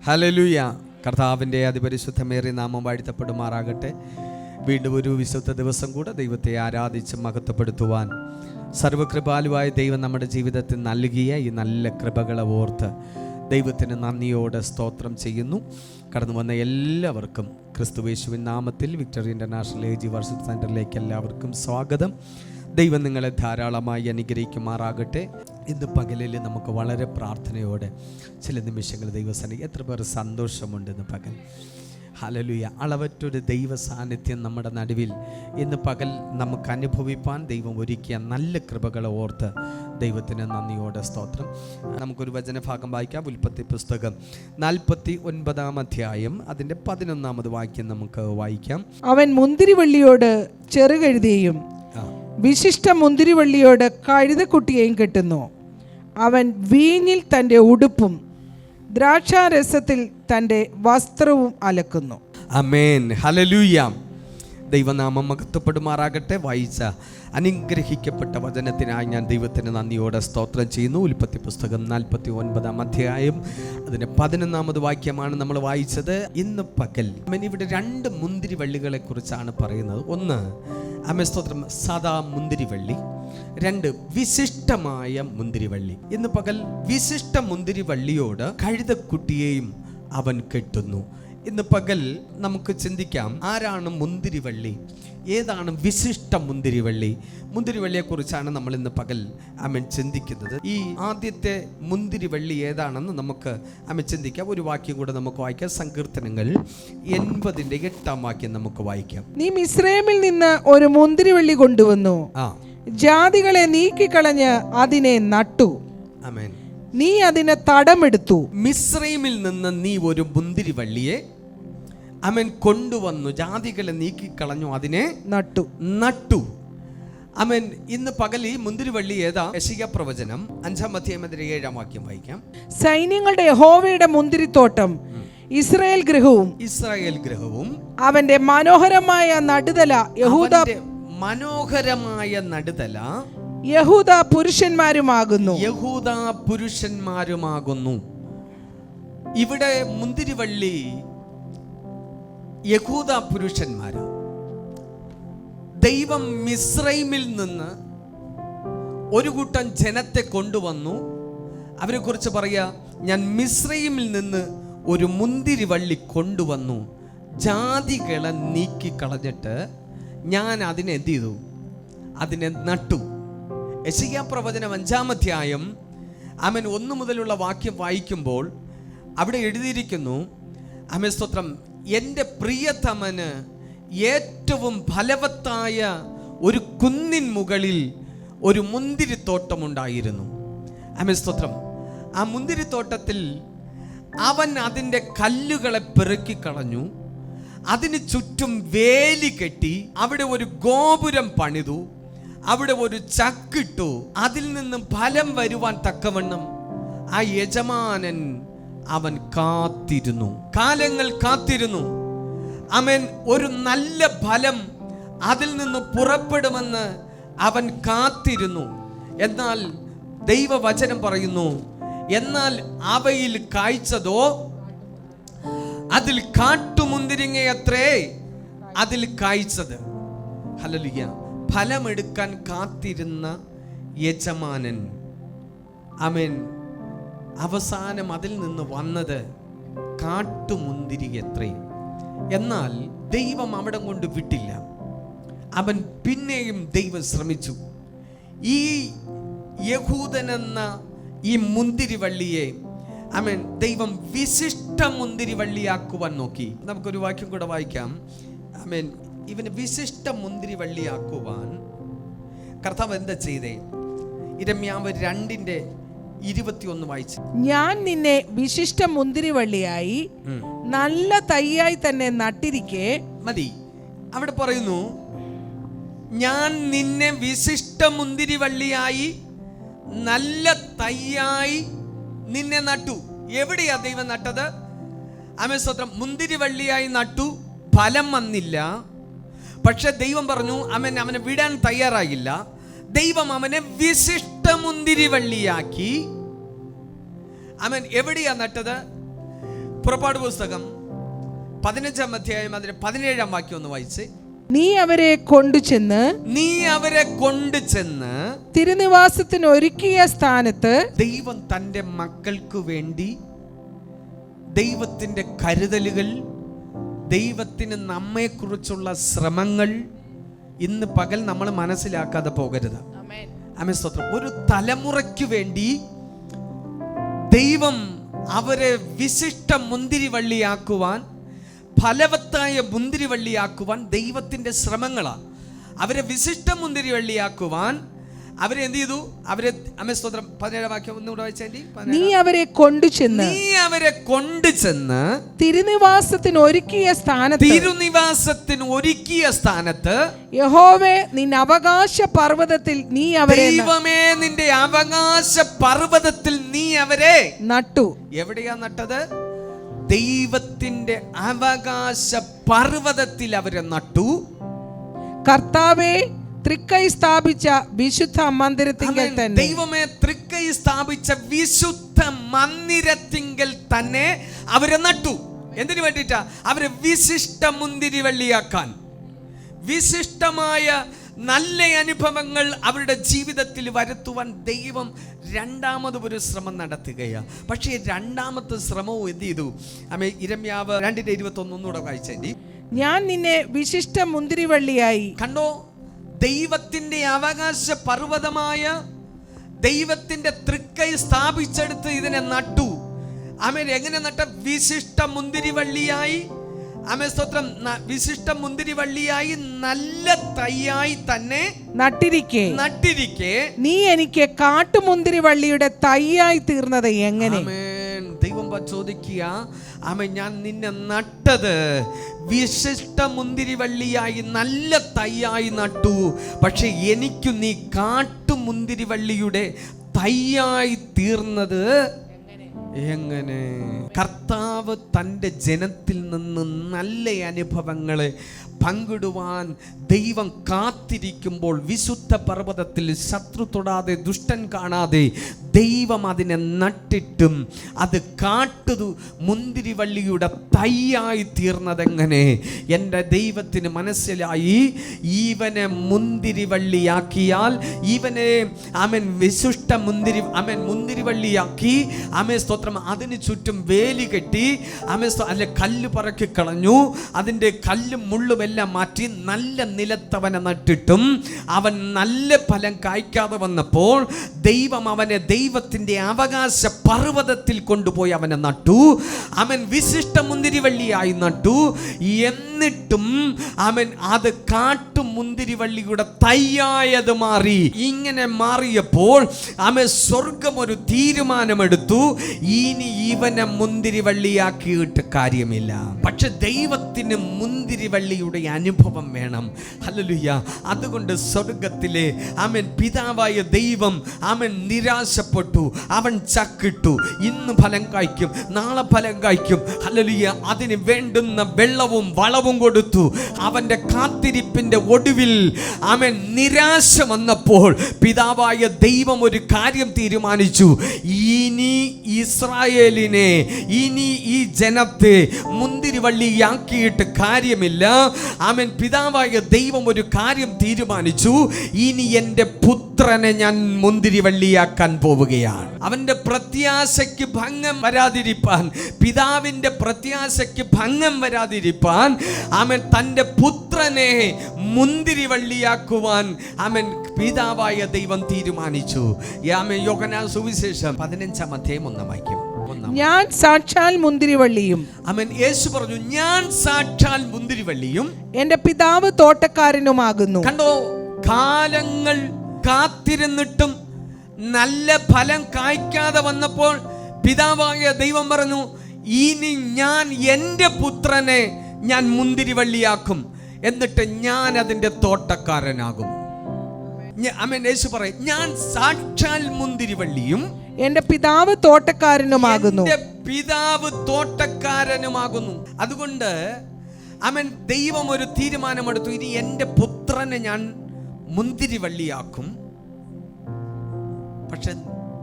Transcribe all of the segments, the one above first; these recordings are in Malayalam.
ഹല്ലേലൂയ. കർത്താവിൻ്റെ അതിപരിശുദ്ധമേറിയ നാമം വാഴ്ത്തപ്പെടുമാറാകട്ടെ. വീണ്ടും ഒരു വിശുദ്ധ ദിവസം കൂടെ ദൈവത്തെ ആരാധിച്ച് മഹത്വപ്പെടുത്തുവാൻ സർവകൃപാലുവായ ദൈവം നമ്മുടെ ജീവിതത്തിൽ നൽകിയ ഈ നല്ല കൃപകളെ ഓർത്ത് ദൈവത്തിന് നന്ദിയോടെ സ്തോത്രം ചെയ്യുന്നു. കടന്നു വന്ന എല്ലാവർക്കും ക്രിസ്തുയേശുവിൻ നാമത്തിൽ വിക്ടറി ഇൻ്റർനാഷണൽ ഏജ് വർഷിപ്പ് സെൻറ്ററിലേക്ക് എല്ലാവർക്കും സ്വാഗതം. ദൈവം നിങ്ങളെ ധാരാളമായി അനുഗ്രഹിക്കുമാറാകട്ടെ. ഇന്ന് പകലിൽ നമുക്ക് വളരെ പ്രാർത്ഥനയോടെ ചില നിമിഷങ്ങൾ ദൈവസന്നിധി. എത്ര പേർ സന്തോഷമുണ്ട് ഇന്ന് പകൽ? ഹല്ലേലൂയ. അളവറ്റൊരു ദൈവ സാന്നിധ്യം നമ്മുടെ നടുവിൽ ഇന്ന് പകൽ നമുക്ക് അനുഭവിപ്പാൻ ദൈവം ഒരുക്കിയ നല്ല കൃപകളെ ഓർത്ത് ദൈവത്തിന് നന്ദിയോടെ സ്തോത്രം. നമുക്കൊരു വചനഭാഗം വായിക്കാം. ഉൽപ്പത്തി പുസ്തകം 49 അധ്യായം അതിൻ്റെ 11 വാക്യം നമുക്ക് വായിക്കാം. അവൻ മുന്തിരിവള്ളിയോട് ചെറുകഴുതിയെയും വിശിഷ്ട മുന്തിരിവള്ളിയോട് കഴുതക്കുട്ടിയെയും കെട്ടുന്നു. അവൻ വീഞ്ഞിൽ തൻ്റെ ഉടുപ്പും ദ്രാക്ഷാരസത്തിൽ തൻ്റെ വസ്ത്രവും അലക്കുന്നു. ആമേൻ. ഹല്ലേലൂയ. ദൈവനാമം മഹത്വപ്പെടുമാറാകട്ടെ. വായിച്ച അനുഗ്രഹിക്കപ്പെട്ട വചനത്തിനായി ഞാൻ ദൈവത്തിന് നന്ദിയോടെ സ്തോത്രം ചെയ്യുന്നു. ഉൽപ്പത്തി പുസ്തകം 49 അധ്യായം അതിൻ്റെ 11 വാക്യമാണ് നമ്മൾ വായിച്ചത്. ഇന്ന് പകൽ ഇവിടെ 2 മുന്തിരിവള്ളികളെ കുറിച്ചാണ് പറയുന്നത്. ഒന്ന് സ്തോത്രം സാദാ മുന്തിരിവള്ളി, 2 വിശിഷ്ടമായ മുന്തിരിവള്ളി. ഇന്ന് പകൽ വിശിഷ്ട മുന്തിരിവള്ളിയോട് കഴുതക്കുട്ടിയെയും അവൻ കെട്ടുന്നു. ഇന്ന് പകൽ നമുക്ക് ചിന്തിക്കാം, ആരാണ് മുന്തിരിവള്ളി, ഏതാണ് വിശിഷ്ട മുന്തിരിവള്ളി? മുന്തിരിവള്ളിയെക്കുറിച്ചാണ് നമ്മൾ ഇന്ന് പകൽ ചിന്തിക്കുന്നത്. ഈ ആദ്യത്തെ മുന്തിരിവള്ളി ഏതാണെന്ന് നമുക്ക് ചിന്തിക്കാം. ഒരു വാക്യം കൂടെ നമുക്ക് വായിക്കാം. സങ്കീർത്തനങ്ങൾ 80-8 വാക്യം നമുക്ക് വായിക്കാം. നീ മിസ്രയീമിൽ നിന്ന് ഒരു മുന്തിരിവള്ളി കൊണ്ടുവന്നു, ജാതികളെ നീക്കിക്കളഞ്ഞ് അതിനെ നട്ടു. ആമേൻ. നീ അതിനെ തടമെടുത്തു. മിസ്രയീമിൽ നിന്ന് നീ ഒരു മുന്തിരിവള്ളിയെ അവൻ കൊണ്ടുവന്നു, ജാതികളെ നീക്കിക്കളഞ്ഞു, അതിനെ നട്ടു. അവൻ ഇന്ന് പകൽ ഈ മുന്തിരിവള്ളി ഏതാ? യെശയ്യാ പ്രവചനം 5 അധ്യായം 7 വാക്യം വായിക്കാം. സൈന്യങ്ങളുടെ യഹോവയുടെ മുന്തിരിത്തോട്ടം ഇസ്രായേൽ ഗൃഹവും അവന്റെ മനോഹരമായ നടുതല യഹൂദ പുരുഷന്മാരുമാകുന്നു. ഇവിടെ മുന്തിരിവള്ളി യഹൂദ പുരുഷന്മാരാ. ദൈവം മിസ്രൈമിൽ നിന്ന് ഒരു കൂട്ടം ജനത്തെ കൊണ്ടുവന്നു. അവരെ കുറിച്ച് പറയാ, ഞാൻ മിസ്രൈമിൽ നിന്ന് ഒരു മുന്തിരിവള്ളി കൊണ്ടുവന്നു, ജാതികളെ നീക്കിക്കളഞ്ഞിട്ട് ഞാൻ അതിനെ എന്ത് ചെയ്തു? അതിനെ നട്ടു. യെശയ്യാ പ്രവചനം 5 അധ്യായം 1 മുതലുള്ള വാക്യം വായിക്കുമ്പോൾ അവിടെ എഴുതിയിരിക്കുന്നു, സ്തോത്രം, എൻ്റെ പ്രിയതമന് ഏറ്റവും ഫലവത്തായ ഒരു കുന്നിൻ മുകളിൽ ഒരു മുന്തിരിത്തോട്ടമുണ്ടായിരുന്നു. സ്തോത്രം. ആ മുന്തിരിത്തോട്ടത്തിൽ അവൻ അതിൻ്റെ കല്ലുകളെ പെറുക്കിക്കളഞ്ഞു, അതിന് ചുറ്റും വേലി കെട്ടി, അവിടെ ഒരു ഗോപുരം പണിതു, അവിടെ ഒരു ചക്കിട്ടു. അതിൽ നിന്നും ഫലം വരുവാൻ തക്കവണ്ണം ആ യജമാനൻ അവൻ കാത്തിരുന്നു, കാലങ്ങൾ കാത്തിരുന്നു. അവൻ ഒരു നല്ല ഫലം അതിൽ നിന്ന് പുറപ്പെടുമെന്ന് അവൻ കാത്തിരുന്നു. എന്നാൽ ദൈവവചനം പറയുന്നു, എന്നാൽ അവയിൽ കായ്ച്ചതോ അതിൽ കാട്ടുമുന്തിരിങ്ങയത്രേ അതിൽ കായ്ച്ചത്. ഹല്ലേലൂയ. ഫലമെടുക്കാൻ കാത്തിരുന്ന യജമാനൻ അവസാനം അതിൽ നിന്ന് വന്നത് കാട്ടുമുന്തിരി എത്രേ. എന്നാൽ ദൈവം അവിടെ കൊണ്ട് വിട്ടില്ല. അവൻ പിന്നെയും ദൈവം ശ്രമിച്ചു. ഈ യഹൂദനെന്ന ഈ മുന്തിരിവള്ളിയെ ദൈവം വിശിഷ്ട മുന്തിരിവള്ളിയാക്കുവാൻ നോക്കി. നമുക്കൊരു വാക്യം കൂടെ വായിക്കാം. ഇവന് വിശിഷ്ട മുന്തിരിവള്ളിയാക്കുവാൻ കർത്താവ് എന്താ ചെയ്തേ? യിരെമ്യാവ് 2:21 വായിച്ചു. ഞാൻ നിന്നെ വിശിഷ്ട മുന്തിരിവള്ളിയായി നല്ല തൈയായി തന്നെ നട്ടിരിക്കെ. മതി. അവിടെ പറയുന്നു, ഞാൻ നിന്നെ വിശിഷ്ട മുന്തിരിവള്ളിയായി നല്ല തൈയായി നിന്നെ നട്ടു. എവിടെയാ ദൈവം നട്ടത്? സ്തോത്രം. മുന്തിരിവള്ളിയായി നട്ടു, ഫലം വന്നില്ല. പക്ഷെ ദൈവം പറഞ്ഞു, അവനെ വിടാൻ തയ്യാറായില്ല. ദൈവം അവനെ വിശിഷ്ട മുന്തിരിവള്ളിയാക്കി. അവൻ എവിടെയാ നട്ടത്? പുറപ്പാട് പുസ്തകം 15-ാം അധ്യായം അതിന്റെ 17-ാം വാക്യം ഒന്ന് വായിച്ച്. നീ അവരെ കൊണ്ടുചെന്ന് തിരുനിവാസത്തിന് ഒരുക്കിയ സ്ഥാനത്ത്. ദൈവം തൻ്റെ മക്കൾക്ക് വേണ്ടി ദൈവത്തിൻ്റെ കരുതലുകൾ, ദൈവത്തിന് നമ്മെക്കുറിച്ചുള്ള ശ്രമങ്ങൾ ഇന്ന് പകൽ നമ്മൾ മനസ്സിലാക്കാതെ പോകരുത്. ആമേൻ, സ്തോത്രം. ഒരു തലമുറയ്ക്ക് വേണ്ടി ദൈവം അവരെ വിശിഷ്ട മുന്തിരിവള്ളിയാക്കുവാൻ, ഫലവത്തായ മുന്തിരിവള്ളിയാക്കുവാൻ ദൈവത്തിൻ്റെ ശ്രമങ്ങളാണ്. അവരെ വിശിഷ്ട മുന്തിരിവള്ളിയാക്കുവാൻ അവരെ എന്ത് ചെയ്തു? അവരെ, ആമേൻ, സ്തോത്രം. 17-ാം വാക്യം ഒന്നുകൂടെ വായിച്ചേണ്ടി. നീ അവരെ കൊണ്ടുചെന്ന് തിരുനിവാസത്തിന് ഒരുക്കിയ സ്ഥാനത്ത്. യഹോവേ, നിന്റെ അവകാശ പർവ്വതത്തിൽ നീ അവരെ. ദൈവമേ, നിന്റെ അവകാശ പർവ്വതത്തിൽ നീ അവരെ നട്ടു. എവിടെയാ നട്ടത്? ദൈവത്തിന്റെ അവകാശ പർവ്വതത്തിൽ അവരെ നട്ടു. കർത്താവേ, തൃക്കൈ സ്ഥാപിച്ച വിശുദ്ധ മന്ദിരത്തിങ്കൽ തന്നെ. ദൈവമേ, തൃക്കൈ സ്ഥാപിച്ച വിശുദ്ധ മന്ദിരത്തിങ്കൽ തന്നെ അവരെ നട്ടു. എന്തിനു വേണ്ടിയിട്ടാ? അവരെ വിശിഷ്ട മുന്തിരിവള്ളിയാക്കാൻ, വിശിഷ്ടമായ നല്ല അനുഭവങ്ങൾ അവരുടെ ജീവിതത്തിൽ വരുത്തുവാൻ ദൈവം രണ്ടാമത് ഒരു ശ്രമം നടത്തുകയാണ്. പക്ഷേ രണ്ടാമത്തെ ശ്രമവും എന്ത് ചെയ്തു? ഇരമ്യാവ് 2:21 ഒന്നുകൂടെ വായിച്ചേണ്ടി. ഞാൻ നിന്നെ വിശിഷ്ട മുന്തിരിവള്ളിയായി. കണ്ടോ? ദൈവത്തിന്റെ അവകാശ പർവ്വതമായ ദൈവത്തിന്റെ തൃക്കൈ സ്ഥാപിച്ചെടുത്ത് ഇതിനെ നട്ടു. ആമേൻ. എങ്ങനെ നട്ട? വിശിഷ്ട മുന്തിരിവള്ളിയായി. ആമേൻ, സ്തോത്രം. വിശിഷ്ട മുന്തിരിവള്ളിയായി നല്ല തൈയായി തന്നെ നട്ടിരിക്കെ നീ എനിക്ക് കാട്ടുമുന്തിരിവള്ളിയുടെ തൈയായി തീർന്നത് എങ്ങനെ? ദൈവം ചോദിക്കുക, ആമേൻ, ഞാൻ നിന്നെ നട്ടത് വിശിഷ്ട മുന്തിരിവള്ളിയായി നല്ല തൈയായി നട്ടു. പക്ഷെ എനിക്ക് നീ കാട്ടുമുന്തിരിവള്ളിയുടെ തൈയായി തീർന്നത് എങ്ങനെ? കർത്താവ് തൻ്റെ ജനത്തിൽ നിന്ന് നല്ല അനുഭവങ്ങളെ പങ്കിടുവാൻ ദൈവം കാത്തിരിക്കുമ്പോൾ വിശുദ്ധ പർവ്വതത്തിൽ ശത്രു തൊടാതെ, ദുഷ്ടൻ കാണാതെ ദൈവം അതിനെ നട്ടിട്ടും അത് കാട്ടു മുന്തിരിവള്ളിയുടെ തൈയായി തീർന്നതെങ്ങനെ? എൻ്റെ ദൈവത്തിന് മനസ്സിലായി, ഇവനെ മുന്തിരിവള്ളിയാക്കിയാൽ, ഇവനെ ആമേൻ വിശിഷ്ട മുന്തിരിവള്ളിയാക്കി, ആമേൻ, സ്തോത്രം, അതിന് ചുറ്റും വേലി കെട്ടി, ആമേൻ, അല്ലെ കല്ല് പറക്കി കളഞ്ഞു, അതിൻ്റെ കല്ലും മുള്ളും എല്ലാം മാറ്റി നല്ല നിലത്തവനെ നട്ടിട്ടും അവൻ നല്ല ഫലം കായ്ക്കാതെ വന്നപ്പോൾ ദൈവം അവനെ ദൈവത്തിന്റെ അവകാശ പർവ്വതത്തിൽ കൊണ്ടുപോയി അവനെ നട്ടു. അവൻ വിശിഷ്ട മുന്തിരിവള്ളിയായി നട്ടു. എന്നിട്ടും അവൻ അത് കാട്ടുമുന്തിരിവള്ളിയുടെ തൈയായത് മാറി. ഇങ്ങനെ മാറിയപ്പോൾ അവൻ സ്വർഗം ഒരു തീരുമാനമെടുത്തു, ഇനി ഇവനെ മുന്തിരിവള്ളിയാക്കിയിട്ട് കാര്യമില്ല. പക്ഷെ ദൈവത്തിന് മുന്തിരിവള്ളിയുടെ അനുഭവം വേണം. ഹല്ലേലൂയ. അതുകൊണ്ട് സ്വർഗത്തിലെ ആമേൻ പിതാവായ ദൈവം ആമേൻ നിരാശപ്പെട്ടു. അവൻ ചക്കിട്ടു. ഇന്ന് ഫലം കായ്ക്കും, നാളെ ഫലം കായ്ക്കും. ഹല്ലേലൂയ. അതിന് വേണ്ടുന്ന വെള്ളവും വളവും കൊടുത്തു. അവന്റെ കാത്തിരിപ്പിന്റെ ഒടുവിൽ ആമേൻ നിരാശ വന്നപ്പോൾ പിതാവായ ദൈവം ഒരു കാര്യം തീരുമാനിച്ചു. ഇനി ഇസ്രായേലിനെ, ഇനി ഈ ജനത്തെ മുന്തിരിവള്ളിയാക്കിയിട്ട് കാര്യമില്ല. ആമേൻ. പിതാവായ ദൈവം ഒരു കാര്യം തീരുമാനിച്ചു. ഇനി എൻ്റെ പുത്രനെ ഞാൻ മുന്തിരിവള്ളിയാക്കാൻ പോവുകയാണ്. അവന്റെ പ്രത്യാശയ്ക്ക് ഭംഗം വരാതിരിപ്പാൻ, പിതാവിന്റെ പ്രത്യാശയ്ക്ക് ഭംഗം വരാതിരിപ്പാൻ ആമേൻ തൻ്റെ പുത്രനെ മുന്തിരിവള്ളിയാക്കുവാൻ ആമേൻ പിതാവായ ദൈവം തീരുമാനിച്ചു. ആമേൻ. യോഹന്നാൻ സുവിശേഷം 15-ാം അധ്യായം 1 വാക്യം. ഞാൻ സാക്ഷാൽ മുന്തിരിവള്ളിയും. ആമേൻ. യേശു പറഞ്ഞു, ഞാൻ സാക്ഷാൽ മുന്തിരിവള്ളിയും എൻ്റെ പിതാവ് തോട്ടക്കാരനുമാകുന്നു. കണ്ടോ? കാലങ്ങൾ കാത്തിരുന്നിട്ടും നല്ല ഫലം കായ്ക്കാതെ വന്നപ്പോൾ പിതാവായ ദൈവം പറഞ്ഞു, ഇനി ഞാൻ എൻ്റെ പുത്രനെ ഞാൻ മുന്തിരിവള്ളിയാക്കും, എന്നിട്ട് ഞാൻ അതിൻ്റെ തോട്ടക്കാരനാകും. ആമേൻ. യേശു പറയും, ഞാൻ സാക്ഷാൽ മുന്തിരിവള്ളിയും എൻ്റെ പിതാവ് തോട്ടക്കാരനുമാകുന്നു. പിതാവ് തോട്ടക്കാരനുമാകുന്നു. അതുകൊണ്ട് ആമേൻ ദൈവം ഒരു തീരുമാനമെടുത്തു, ഇനി എൻ്റെ പുത്രനെ ഞാൻ മുന്തിരിവള്ളിയാക്കും. പക്ഷെ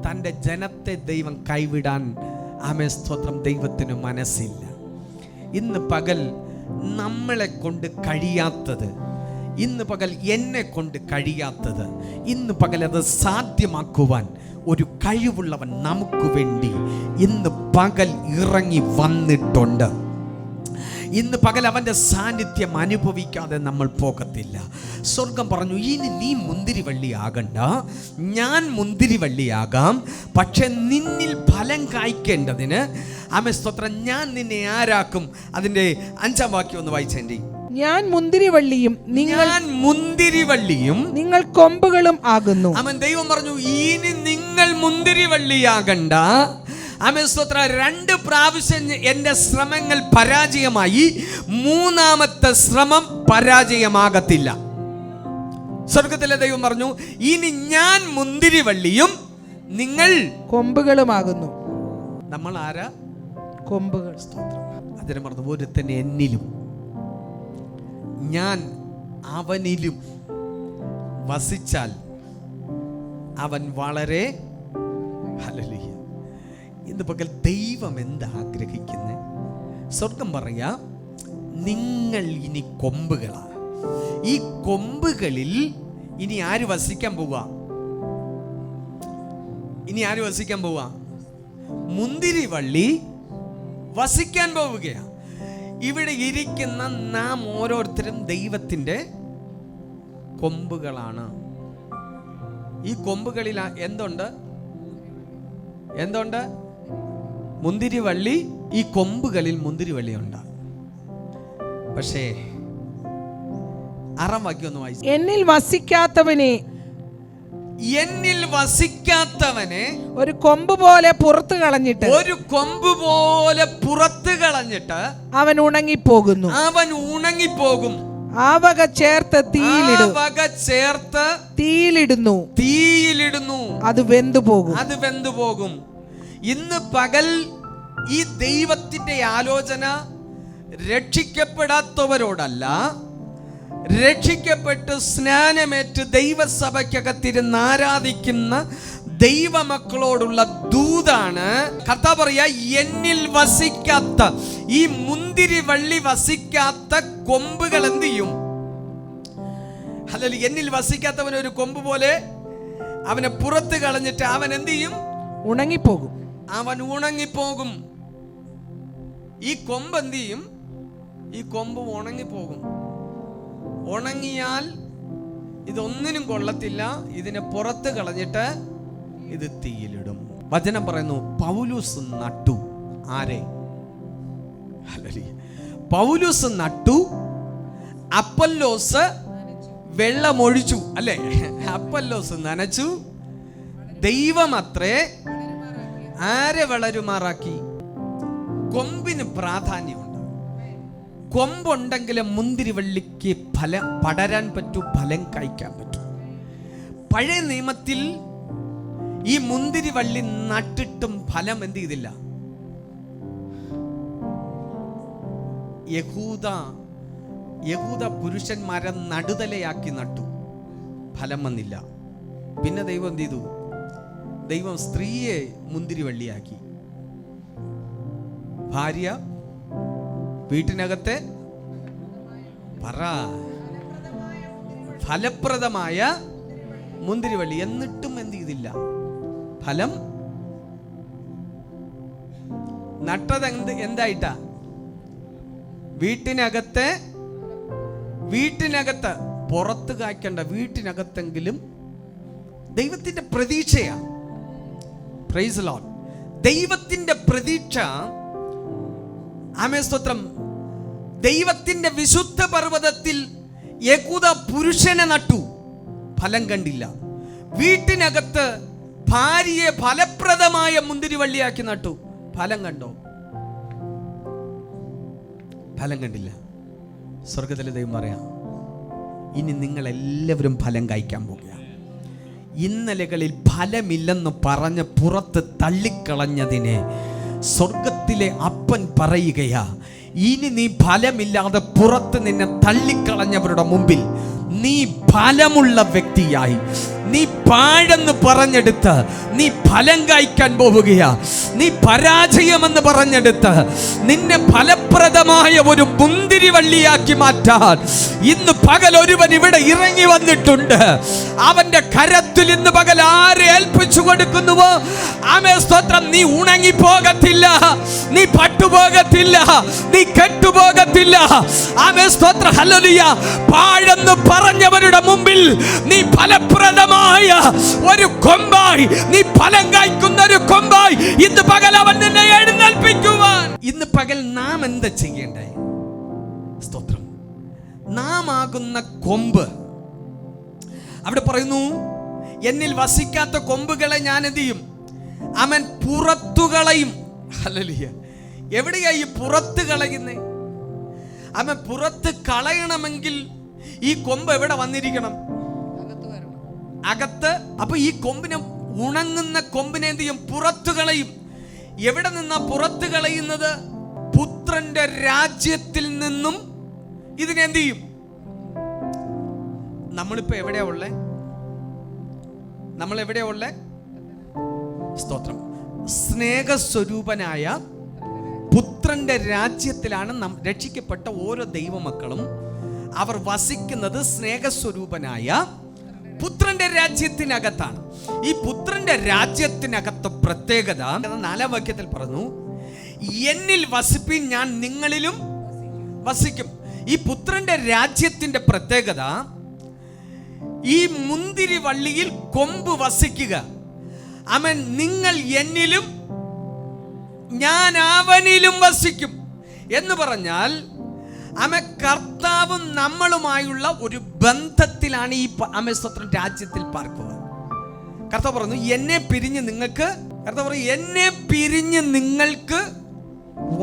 തൻ്റെ ജനത്തെ ദൈവം കൈവിടാൻ ആമേൻ സ്തോത്രം, ദൈവത്തിന് മനസ്സില്ല. ഇന്ന് പകൽ നമ്മളെ കൊണ്ട് കഴിയാത്തത്, ഇന്ന് പകൽ എന്നെ കൊണ്ട് കഴിയാത്തത്, ഇന്ന് പകൽ അത് സാധ്യമാക്കുവാൻ ഒരു കഴിവുള്ളവൻ നമുക്ക് വേണ്ടി ഇന്ന് പകൽ ഇറങ്ങി വന്നിട്ടുണ്ട്. ഇന്ന് പകൽ അവൻ്റെ സാന്നിധ്യം അനുഭവിക്കാതെ നമ്മൾ പോകത്തില്ല. സ്വർഗം പറഞ്ഞു, ഇനി നീ മുന്തിരിവള്ളിയാകണ്ട, ഞാൻ മുന്തിരിവള്ളിയാകാം. പക്ഷെ നിന്നിൽ ഫലം കായ്ക്കേണ്ടതിന് ആമേൻ സ്തോത്രം, ഞാൻ നിന്നെ ആരാക്കും. അതിൻ്റെ 5-ാം വാക്യം ഒന്ന് വായിച്ചേണ്ടി. ഞാൻ മുന്തിരിവള്ളിയും നിങ്ങൾ കൊമ്പുകളും ആകുന്നു. ആമേൻ. ദൈവം പറഞ്ഞു, ഇനി നിങ്ങൾ മുന്തിരിവള്ളിയാകണ്ട. ആമേൻ സ്തോത്രം. 2 പ്രാവശ്യം എൻ്റെ ശ്രമങ്ങൾ പരാജയമായി, 3-ാമത്തെ ശ്രമം പരാജയമാകത്തില്ല. സ്വർഗത്തിലെ ദൈവം പറഞ്ഞു, ഇനി ഞാൻ മുന്തിരിവള്ളിയും നിങ്ങൾ കൊമ്പുകളുമാകുന്നു. നമ്മൾ ആരാ? കൊമ്പുകൾ. സ്തോത്രം. അതിനെ പറഞ്ഞു, ഒരുത്തൻ എന്നിലും ഞാൻ അവനിലും വസിച്ചാൽ അവൻ വളരെ ഹല്ലേലൂയ. ഇന്ന് പകൽ ദൈവം എന്താ ആഗ്രഹിക്കുന്നത്? സ്വർഗം പറയാ, നിങ്ങൾ ഇനി കൊമ്പുകളാ. ഈ കൊമ്പുകളിൽ ഇനി ആര് വസിക്കാൻ പോവാ? ഇനി ആര് വസിക്കാൻ പോവാ? മുന്തിരിവള്ളി വസിക്കാൻ പോവുകയാണ്. ഇവിടെ ഇരിക്കുന്ന നാം ഓരോരുത്തരും ദൈവത്തിൻ്റെ കൊമ്പുകളാണ്. ഈ കൊമ്പുകളിൽ എന്തുണ്ട്? മുന്തിരിവള്ളി. ഈ കൊമ്പുകളിൽ മുന്തിരിവള്ളിയുണ്ട്. പക്ഷേ 6-ാം വാക്യം ഒന്ന് വായിച്ചു. എന്നിൽ വസിക്കാത്തവനെ ഒരു കൊമ്പ് പോലെ പുറത്തു കളഞ്ഞിട്ട് അവൻ ഉണങ്ങിപ്പോകുന്നു. ആ വക ചേർത്ത് തീയിലിടുന്നു. അത് വെന്തുപോകും. ഇന്ന് പകൽ ഈ ദൈവത്തിന്റെ ആലോചന രക്ഷിക്കപ്പെടാത്തവരോടല്ല, രക്ഷിക്കപ്പെട്ട് സ്നാനമേറ്റ് ദൈവസഭയ്ക്കകത്തിരുന്ന് ആരാധിക്കുന്ന ദൈവമക്കളോടുള്ള ദൂതാണ്. കർത്താവ് പറയാ, എന്നിൽ വസിക്കാത്ത, ഈ മുന്തിരിവള്ളി വസിക്കാത്ത കൊമ്പുകൾ എന്ത് ചെയ്യും? അല്ലെങ്കിൽ എന്നിൽ വസിക്കാത്തവൻ ഒരു കൊമ്പ് പോലെ അവനെ പുറത്ത് കളഞ്ഞിട്ട് അവൻ എന്ത് ചെയ്യും? ഉണങ്ങിപ്പോകും. അവൻ ഉണങ്ങിപ്പോകും. ഈ കൊമ്പ് എന്ത് ചെയ്യും? ഈ കൊമ്പ് ഉണങ്ങിപ്പോകും. ഉണങ്ങിയാൽ ഇതൊന്നിനും കൊള്ളത്തില്ല. ഇതിനെ പുറത്ത് കളഞ്ഞിട്ട് ഇത് തീയിലിടും. വചനം പറയുന്നു, പൗലോസ് നട്ടു. ആരെ? പൗലോസ് നട്ടു, അപ്പൊല്ലോസ് വെള്ളമൊഴിച്ചു. അല്ലേ? അപ്പൊല്ലോസ് നനച്ചു, ദൈവം അത്രേ ആരെ വളരുമാറാക്കി. കൊമ്പിന് പ്രാധാന്യമുണ്ട്. കൊമ്പുണ്ടെങ്കിൽ മുന്തിരിവള്ളിക്ക് ഫലം പടരാൻ പറ്റൂ, ഫലം കഴിക്കാൻ പറ്റൂ. പഴയ നിയമത്തിൽ ഈ മുന്തിരിവള്ളി നട്ടിട്ടും ഫലം എന്ത് ചെയ്തില്ല. യഹൂദ പുരുഷന്മാരെ നടുതലയാക്കി നട്ടു, ഫലം വന്നില്ല. പിന്നെ ദൈവം എന്ത് ചെയ്തു? ദൈവം സ്ത്രീയെ മുന്തിരിവള്ളിയാക്കി. ഭാര്യ വീട്ടിനകത്തെ ഫലപ്രദമായ മുന്തിരിവള്ളി. എന്നിട്ടും എന്ത് ചെയ്തില്ല? ഫലം നട്ടത് എന്തായിട്ടാ? വീട്ടിനകത്ത് പുറത്ത് കായ്ക്കണ്ട, വീട്ടിനകത്തെങ്കിലും. ദൈവത്തിന്റെ പ്രതീക്ഷയാ. Praise Lord. ദൈവത്തിന്റെ പ്രതീക്ഷ. ആമേൻ സ്തോത്രം. ദൈവത്തിന്റെ വിശുദ്ധ പർവ്വതത്തിൽ യഹൂദ പുരുഷനെ നട്ടു, ഫലം കണ്ടില്ല. വീട്ടിനകത്ത് ഭാര്യയെ ഫലപ്രദമായ മുന്തിരിവള്ളിയാക്കി നട്ടു, ഫലം കണ്ടോ? ഫലം കണ്ടില്ല. സ്വർഗത്തിലെ ദൈവം പറയാം, ഇനി നിങ്ങൾ എല്ലാവരും ഫലം കഴിക്കാൻ പോകുക. ഇന്നലകളിൽ ഫലമില്ലെന്ന് പറഞ്ഞ് പുറത്ത് തള്ളിക്കളഞ്ഞതിനെ സ്വർഗത്തിലെ അപ്പൻ പറയുകയാ, ഇനി നീ ഫലമില്ലാതെ പുറത്ത് നിന്നെ തള്ളിക്കളഞ്ഞവരുടെ മുമ്പിൽ നീ ഫലമുള്ള വ്യക്തിയായി, നീ പാഴെന്ന് പറഞ്ഞെടുത്ത് നീ ഫലം കായ്ക്കാൻ പോവുകയാ. നീ പരാജയമെന്ന് പറഞ്ഞെടുത്ത് നിന്നെ ഫലപ്രദമായ ഒരു മുന്തിരിവള്ളിയാക്കി മാറ്റാൻ ഇന്ന് പകൽ ഒരുവൻ ഇവിടെ ഇറങ്ങി വന്നിട്ടുണ്ട്. അവന്റെ കരത്തിൽ ഇന്ന് പകൽ ആരെ ഏൽപ്പിച്ചു കൊടുക്കുന്നുവോ, ആമേൻ സ്തോത്രം, നീ ഉണങ്ങിപ്പോകത്തില്ല, നീ പട്ടുപോകത്തില്ല, നീ കെട്ടുപോകത്തില്ല. ആമേൻ സ്തോത്രം, ഹല്ലേലൂയ. പാഴെന്ന് പറഞ്ഞവരുടെ മുമ്പിൽ നീ ഫലപ്രദമായ ഒരു കൊമ്പായി, നീ ഫലം കായ്ക്കുന്ന ഒരു കൊമ്പായി ഇന്ന് പകൽ അവൻ നിന്നെ എഴുന്നേൽപ്പിക്കുവാൻ. ഇന്ന് പകൽ നാം എന്താ ചെയ്യേണ്ടേ? സ്തോത്രം, നാം ആകുന്ന കൊമ്പ്. അവിടെ പറയുന്നു, എന്നിൽ വസിക്കാത്ത കൊമ്പുകളെ ഞാൻ എന്ത് ചെയ്യും? അവൻ പുറത്തു കളയും. ഹല്ലേലൂയ. എവിടെയാ ഈ പുറത്ത് കളയുന്നേ? അവൻ പുറത്ത് കളയണമെങ്കിൽ ഈ കൊമ്പ് എവിടെ വന്നിരിക്കണം? അകത്ത്. അപ്പൊ ഈ കൊമ്പിനെ, ഉണങ്ങുന്ന കൊമ്പിനെ എന്ത് ചെയ്യും? പുറത്തു കളയും. എവിടെ നിന്നാ പുറത്തു കളയുന്നത്? പുത്രന്റെ രാജ്യത്തിൽ നിന്നും ഇതിനെ എന്ത് ചെയ്യും? നമ്മളിപ്പോ എവിടെയാ ഉള്ളേ? നമ്മൾ എവിടെയാ ഉള്ളേ? സ്തോത്രം, സ്നേഹസ്വരൂപനായ പുത്രന്റെ രാജ്യത്തിലാണ് രക്ഷിക്കപ്പെട്ട ഓരോ ദൈവമക്കളും. അവർ വസിക്കുന്നത് സ്നേഹസ്വരൂപനായ പുത്രന്റെ രാജ്യത്തിനകത്താണ്. ഈ പുത്രന്റെ രാജ്യത്തിനകത്ത് പ്രത്യേകത 4-ാം വാക്യത്തിൽ പറഞ്ഞു, എന്നിൽ വസിപ്പിൻ, ഞാൻ നിങ്ങളിലും വസിക്കും. ഈ പുത്രന്റെ രാജ്യത്തിന്റെ പ്രത്യേകത, ഈ മുന്തിരി വള്ളിയിൽ കൊമ്പ് വസിക്കുക. അവൻ നിങ്ങൾ എന്നിലും ഞാൻ അവനിലും വസിക്കും എന്ന് പറഞ്ഞാൽ, അവൻ കർത്താവും നമ്മളുമായുള്ള ഒരു ബന്ധത്തിലാണ് ഈ അമസ്തോത്രം രാജ്യത്തിൽ പാർക്കുക. കർത്താവ് പറഞ്ഞു, എന്നെ പിരിഞ്ഞ് നിങ്ങൾക്ക്, കർത്താവ് പറഞ്ഞു, എന്നെ പിരിഞ്ഞ് നിങ്ങൾക്ക്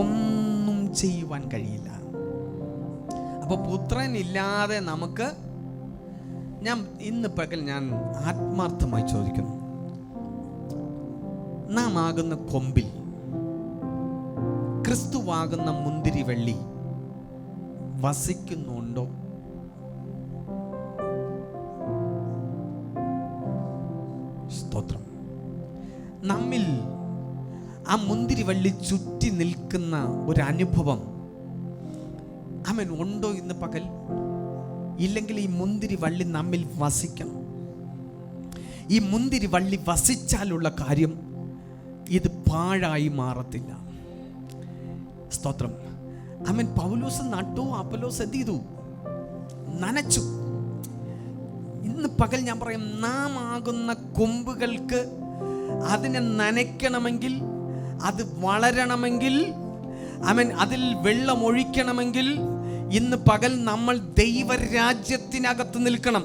ഒന്നും ചെയ്യുവാൻ കഴിയില്ല. അപ്പൊ പുത്രൻ ഇല്ലാതെ നമുക്ക്, ഞാൻ ഇന്ന് പകൽ ഞാൻ ആത്മാർത്ഥമായി ചോദിക്കുന്നു, നാം ആകുന്ന കൊമ്പിൽ ക്രിസ്തുവാകുന്ന മുന്തിരി വള്ളി വസിക്കുന്നുണ്ടോ? സ്തോത്രം. നമ്മിൽ ആ മുന്തിരി വള്ളി ചുറ്റി നിൽക്കുന്ന ഒരു അനുഭവം അവൻ ഉണ്ടോ ഇന്ന് പകൽ? ഇല്ലെങ്കിൽ ഈ മുന്തിരി വള്ളി നമ്മിൽ വസിക്കണം. ഈ മുന്തിരി വള്ളി വസിച്ചാലുള്ള കാര്യം, ഇത് പാഴായി മാറത്തില്ല. സ്തോത്രം. അവൻ പൗലോസ് നട്ടു, അപ്പലോസ് എന്ത് ചെയ്തു? നനച്ചു. ഇന്ന് പകൽ ഞാൻ പറയും, നാം ആകുന്ന കൊമ്പുകൾക്ക് അതിനെ നനയ്ക്കണമെങ്കിൽ, അത് വളരണമെങ്കിൽ, അവൻ അതിൽ വെള്ളം ഒഴിക്കണമെങ്കിൽ ഇന്ന് പകൽ നമ്മൾ ദൈവരാജ്യത്തിനകത്ത് നിൽക്കണം.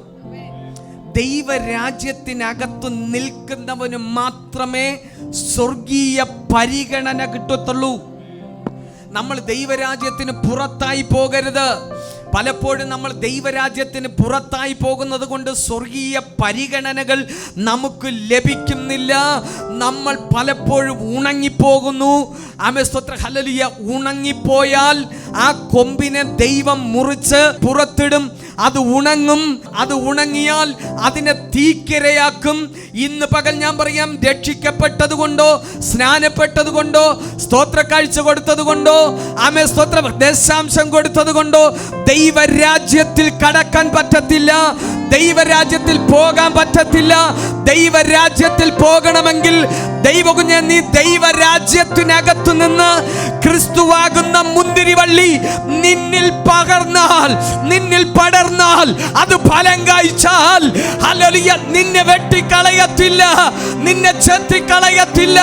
ദൈവരാജ്യത്തിനകത്ത് നിൽക്കുന്നവന് മാത്രമേ സ്വർഗീയ പരിഗണന കിട്ടത്തുള്ളൂ. നമ്മൾ ദൈവരാജ്യത്തിന് പുറത്തായി പോകരുത്. പലപ്പോഴും നമ്മൾ ദൈവരാജ്യത്തിന് പുറത്തായി പോകുന്നത് കൊണ്ട് സ്വർഗീയ പരിഗണനകൾ നമുക്ക് ലഭിക്കുന്നില്ല. നമ്മൾ പലപ്പോഴും ഉണങ്ങിപ്പോകുന്നു. ആമേൻ സ്തോത്രം, ഹല്ലേലൂയ. ഉണങ്ങിപ്പോയാൽ ആ കൊമ്പിനെ ദൈവം മുറിച്ച് പുറത്തിടും. അത് ഉണങ്ങും. അത് ഉണങ്ങിയാൽ അതിനെ തീക്കിരയാക്കും. ഇന്ന് പകൽ ഞാൻ പറയാം, രക്ഷിക്കപ്പെട്ടത് കൊണ്ടോ, സ്നാനപ്പെട്ടത് കൊണ്ടോ, സ്തോത്ര കാഴ്ച കൊടുത്തത് കൊണ്ടോ, ആമേൻ സ്തോത്ര ദശാംശം കൊടുത്തത് കൊണ്ടോ ദൈവരാജ്യത്തിൽ കടക്കാൻ പറ്റത്തില്ല. ദൈവരാജ്യത്തിൽ പോകാൻ പറ്റത്തില്ല. ദൈവരാജ്യത്തിൽ പോകണമെങ്കിൽ ദൈവകുഞ്ഞെ, നീ ദൈവരാജ്യത്തിനകത്തു നിന്ന് ക്രിസ്തുവാകുന്ന മുന്തിരിവള്ളി നിന്നിൽ പകർന്നാൽ, നിന്നിൽ പടർന്നാൽ, അത് ഫലം കായ്ച്ചാൽ, ഹല്ലേലൂയ, നിന്നെ വെട്ടിക്കളയത്തില്ല, നിന്നെ ചെത്തിക്കളയത്തില്ല,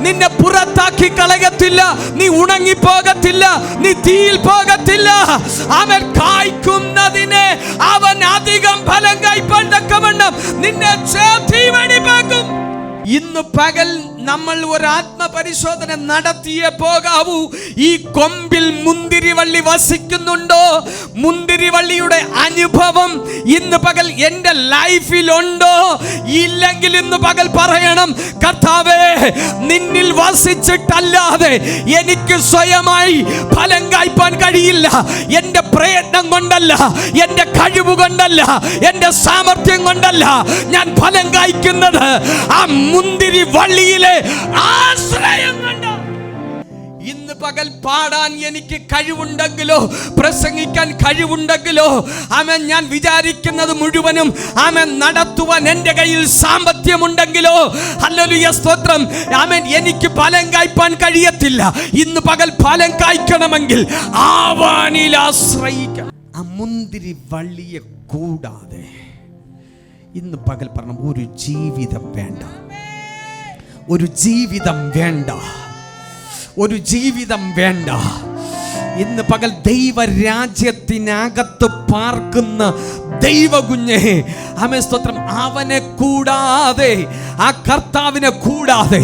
നിന്നെ പുറത്താക്കി കളയത്തില്ല, നീ ഉണങ്ങിപ്പോകത്തില്ല, നീ തീയിൽ പോകത്തില്ല. അവൻ കായ്ക്കുന്നതിനെ അവൻ അധികം ഫലം കായ്പാൻ തക്കവണ്ണം നിന്നെ ചേർത്തി വെടിപ്പാക്കും. ഇന്ന് പകൽ നമ്മൾ ഒരു ആത്മപരിശോധന നടത്തിയേ പോകാവൂ. ഈ കൊമ്പിൽ മുന്തിരിവള്ളി വസിക്കുന്നുണ്ടോ? മുന്തിരിവള്ളിയുടെ അനുഭവം ഇന്ന് പകൽ എൻ്റെ ലൈഫിലുണ്ടോ? ഇല്ലെങ്കിൽ ഇന്ന് പകൽ പറയണം, കർത്താവേ, നിന്നിൽ വസിച്ചിട്ടല്ലാതെ എനിക്ക് സ്വയമായി ഫലം കായ്പാൻ കഴിയില്ല. എൻ്റെ പ്രയത്നം കൊണ്ടല്ല, എൻ്റെ കഴിവ് കൊണ്ടല്ല, എൻ്റെ സാമർഥ്യം കൊണ്ടല്ല ഞാൻ ഫലം കായ്ക്കുന്നത്. ആ മുന്തിരി വള്ളിയിലെ ആശ്രയം കൊണ്ട്. ഇന്ന് പകൽ പാടാൻ എനിക്ക് കഴിവുണ്ടെങ്കിലോ, പ്രസംഗിക്കാൻ കഴിവുണ്ടെങ്കിലോ, ആമേൻ, ഞാൻ വിചാരിക്കുന്നത് മുഴുവനും ആമേൻ നടത്തുവാൻ എൻ്റെ കയ്യിൽ സാമ്പത്തികമുണ്ടെങ്കിലോ, ഹല്ലേലൂയ, സ്തോത്രം, ആമേൻ, എനിക്ക് ഫലം കായ്പാൻ കഴിയത്തില്ല. ഇന്ന് പകൽ ഫലം കായ്ക്കണമെങ്കിൽ ആവാനിൽ ആശ്രയിക്കണം. ആ മുന്തിരി വള്ളിയെ കൂടാതെ ഇന്ന് പകൽ പറഞ്ഞു, ഒരു ജീവിതം വേണ്ട, ഒരു ജീവിതം വേണ്ട, ഒരു ജീവിതം വേണ്ട. ഇന്ന് പകൽ ദൈവരാജ്യത്തിനകത്ത് പാർക്കുന്ന ദൈവകുഞ്ഞേ, ആമേൻ, സ്തോത്രം, അവനെ കൂടാതെ, ആ കർത്താവിനെ കൂടാതെ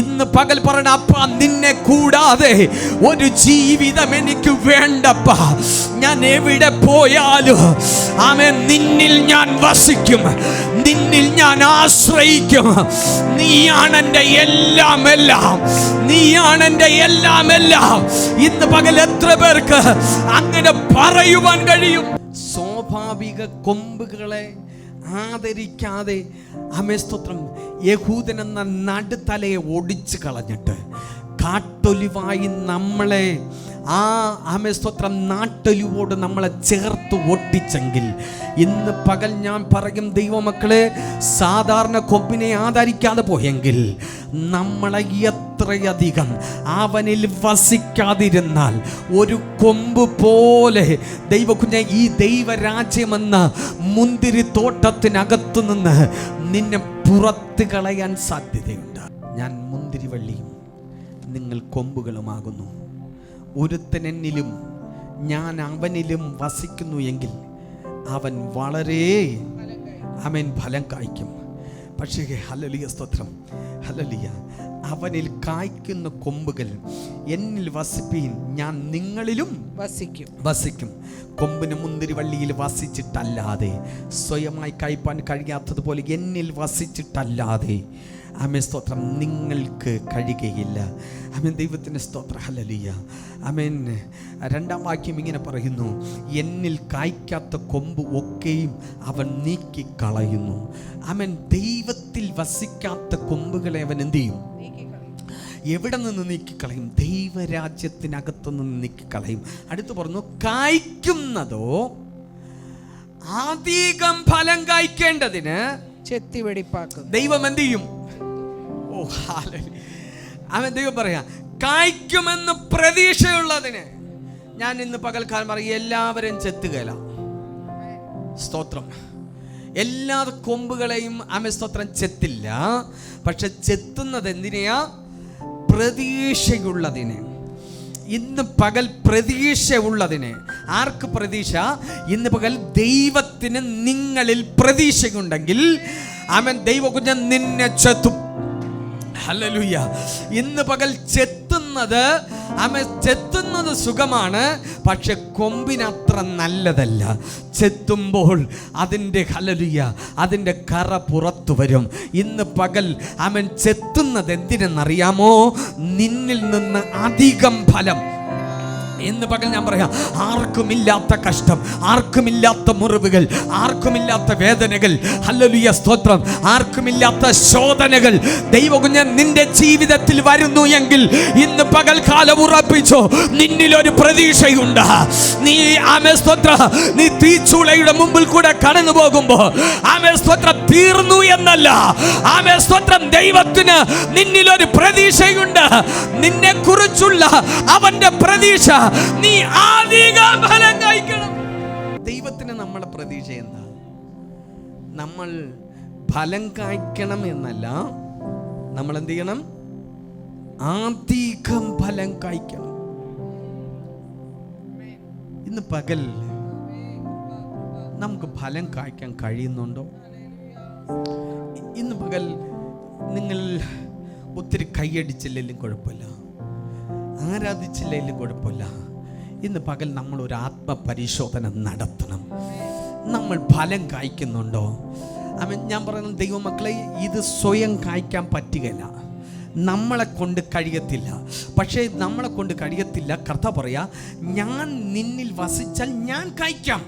ഇന്ന് പകൽ പറയണ, അപ്പാ, നിന്നെ കൂടാതെ ഒരു ജീവിതം എനിക്ക് വേണ്ടപ്പാ. ഞാൻ എവിടെ പോയാലും ആമേൻ, നിന്നിൽ ഞാൻ വസിക്കും, നിന്നിൽ ഞാൻ ആശ്രയിക്കും. നീയാണ് എൻ്റെ എല്ലാം എല്ലാം, നീയാണ് എൻ്റെ എല്ലാം എല്ലാം. ഇന്ന് പകൽ എത്ര പേർക്ക് അങ്ങനെ പറയുവാൻ കഴിയും? സ്വാഭാവിക കൊമ്പുകളെ ആദരിക്കാതെ, ആമേൻ, സ്തോത്രം, യഹൂദൻ എന്ന നടുത്തലയെ ഒടിച്ചു കളഞ്ഞിട്ട് കാട്ടൊലിവായി നമ്മളെ, ആ ആമേൻ, സ്തോത്രം, നാട്ടൊലിവോട് നമ്മളെ ചേർത്ത് ഒട്ടിച്ചെങ്കിൽ ഇന്ന് പകൽ ഞാൻ പറയും, ദൈവമക്കളെ, സാധാരണ കൊമ്പിനെ ആദരിക്കാതെ പോയെങ്കിൽ നമ്മളെ എത്രയധികം അവനിൽ വസിക്കാതിരുന്നാൽ ഒരു കൊമ്പ് പോലെ ദൈവകുഞ്ഞെ ഈ ദൈവരാജ്യമെന്ന മുന്തിരി തോട്ടത്തിനകത്തു നിന്ന് നിന്നെ പുറത്ത് കളയാൻ സാധ്യതയുണ്ട്. ഞാൻ മുന്തിരിവള്ളിയും നിങ്ങൾ കൊമ്പുകളുമാകുന്നു. ഒരുത്തനെന്നിലും ഞാൻ അവനിലും വസിക്കുന്നു എങ്കിൽ അവൻ വളരെ അവൻ ഫലം കായ്ക്കും. പക്ഷേ ഹല്ലേലൂയ, സ്തോത്രം, ഹല്ലേലൂയ, അവനിൽ കായ്ക്കുന്ന കൊമ്പുകൾ എന്നിൽ വസിപ്പീൻ, ഞാൻ നിങ്ങളിലും വസിക്കും. കൊമ്പിന് മുന്തിരിവള്ളിയിൽ വസിച്ചിട്ടല്ലാതെ, സ്വയമായി കായ്പാൻ കഴിയാത്തതുപോലെ എന്നിൽ വസിച്ചിട്ടല്ലാതെ, ആമേൻ, സ്തോത്രം, നിങ്ങൾക്ക് കഴിയുകയില്ല. ആമേൻ, ദൈവത്തിന് സ്തോത്രം, ഹല്ലേലൂയ, ആമേൻ. രണ്ടാം വാക്യം ഇങ്ങനെ പറയുന്നു, എന്നിൽ കായ്ക്കാത്ത കൊമ്പ് ഒക്കെയും അവൻ നീക്കിക്കളയുന്നു. ആമേൻ, ദൈവത്തിൽ വസിക്കാത്ത കൊമ്പുകളെ അവൻ എന്ത് ചെയ്യും? എവിടെ നിന്ന് നീക്കിക്കളയും? ദൈവരാജ്യത്തിനകത്തു നിന്ന് നീക്കിക്കളയും. അടുത്ത് പറഞ്ഞു, കായ്ക്കുന്നതോ അധികം ഫലം കായ്ക്കേണ്ടതിന് ചെത്തിവെടിപ്പാക്കും. ദൈവം എന്ത് ചെയ്യും? ഓ, അവൻ ദൈവം പറയാ, കായ്ക്കുമെന്ന് പ്രതീക്ഷയുള്ളതിന്. ഞാൻ ഇന്ന് പകൽക്കാലം പറയും, എല്ലാവരും ചെത്തുകയില്ല. സ്തോത്രം, എല്ലാ കൊമ്പുകളെയും ആമേൻ, സ്തോത്രം, ചെത്തില്ല. പക്ഷെ ചെത്തുന്നത് എന്തിനെയാ? പ്രതീക്ഷയുള്ളതിന്. ഇന്ന് പകൽ പ്രതീക്ഷ ഉള്ളതിന്. ആർക്ക് പ്രതീക്ഷ? ഇന്ന് പകൽ ദൈവത്തിന് നിങ്ങളിൽ പ്രതീക്ഷയുണ്ടെങ്കിൽ ആമേൻ, ദൈവകുഞ്ഞൻ നിന്നെ ചെത്തും. ഹല്ലേലൂയ. ഇന്ന് പകൽ ചെത്തുന്നത് സുഖമാണ്, പക്ഷെ കൊമ്പിനത്ര നല്ലതല്ല. ചെത്തുമ്പോൾ അതിൻ്റെ ഹല്ലേലൂയ, അതിൻ്റെ കറ പുറത്തു വരും. ഇന്ന് പകൽ അവൻ ചെത്തുന്നത് എന്തിനെന്നറിയാമോ? നിന്നിൽ നിന്ന് അധികം ഫലം. ഇന്ന് പകൽ ഞാൻ പറയാം, ആർക്കുമില്ലാത്ത കഷ്ടം, ആർക്കുമില്ലാത്ത മുറിവുകൾ, ആർക്കുമില്ലാത്ത വേദനകൾ, ഹല്ലേലൂയ, സ്തോത്രം, ആർക്കുമില്ലാത്ത ശോധനകൾ ദൈവകുഞ്ഞൻ നിന്റെ ജീവിതത്തിൽ വരുന്നു എങ്കിൽ ഇന്ന് പകൽക്കാലം ഉറപ്പിച്ചോ, നിന്നിലൊരു പ്രതീക്ഷയുണ്ട്. നീ ആമേൻ, സ്തോത്രം, നീ തീച്ചൂളയുടെ മുമ്പിൽ കൂടെ കടന്നു പോകുമ്പോൾ ആമേൻ, സ്തോത്രം, തീർന്നു എന്നല്ല. ആമേൻ, സ്തോത്രം, ദൈവത്തിന് നിന്നിലൊരു പ്രതീക്ഷയുണ്ട്. നിന്നെ കുറിച്ചുള്ള അവന്റെ പ്രതീക്ഷ നീ അധികം ഫലം കായ്ക്കണം. ദൈവത്തിന് നമ്മുടെ പ്രതീക്ഷ എന്താ? നമ്മൾ ഫലം കായ്ക്കണം എന്നല്ല, നമ്മൾ എന്ത് ചെയ്യണം? അധികം ഫലം കായ്ക്കണം. ഇന്ന് പകൽ നമുക്ക് ഫലം കായ്ക്കാൻ കഴിയുന്നുണ്ടോ? ഇന്ന് പകൽ നിങ്ങൾ ഒത്തിരി കൈയടിച്ചില്ലെങ്കിലും കുഴപ്പമില്ല, ആരാധിച്ചില്ലെങ്കിലും കുഴപ്പമില്ല. ഇന്ന് പകൽ നമ്മളൊരു ആത്മപരിശോധന നടത്തണം. നമ്മൾ ഫലം കായ്ക്കുന്നുണ്ടോ? ഞാൻ പറയുന്നത് ദൈവമക്കളെ, ഇത് സ്വയം കായ്ക്കാൻ പറ്റുകയില്ല, നമ്മളെ കൊണ്ട് കഴിയത്തില്ല. പക്ഷേ നമ്മളെ കൊണ്ട് കഴിയത്തില്ല. കർത്താവ് പറയാ, ഞാൻ നിന്നിൽ വസിച്ചാൽ ഞാൻ കായ്ക്കാം,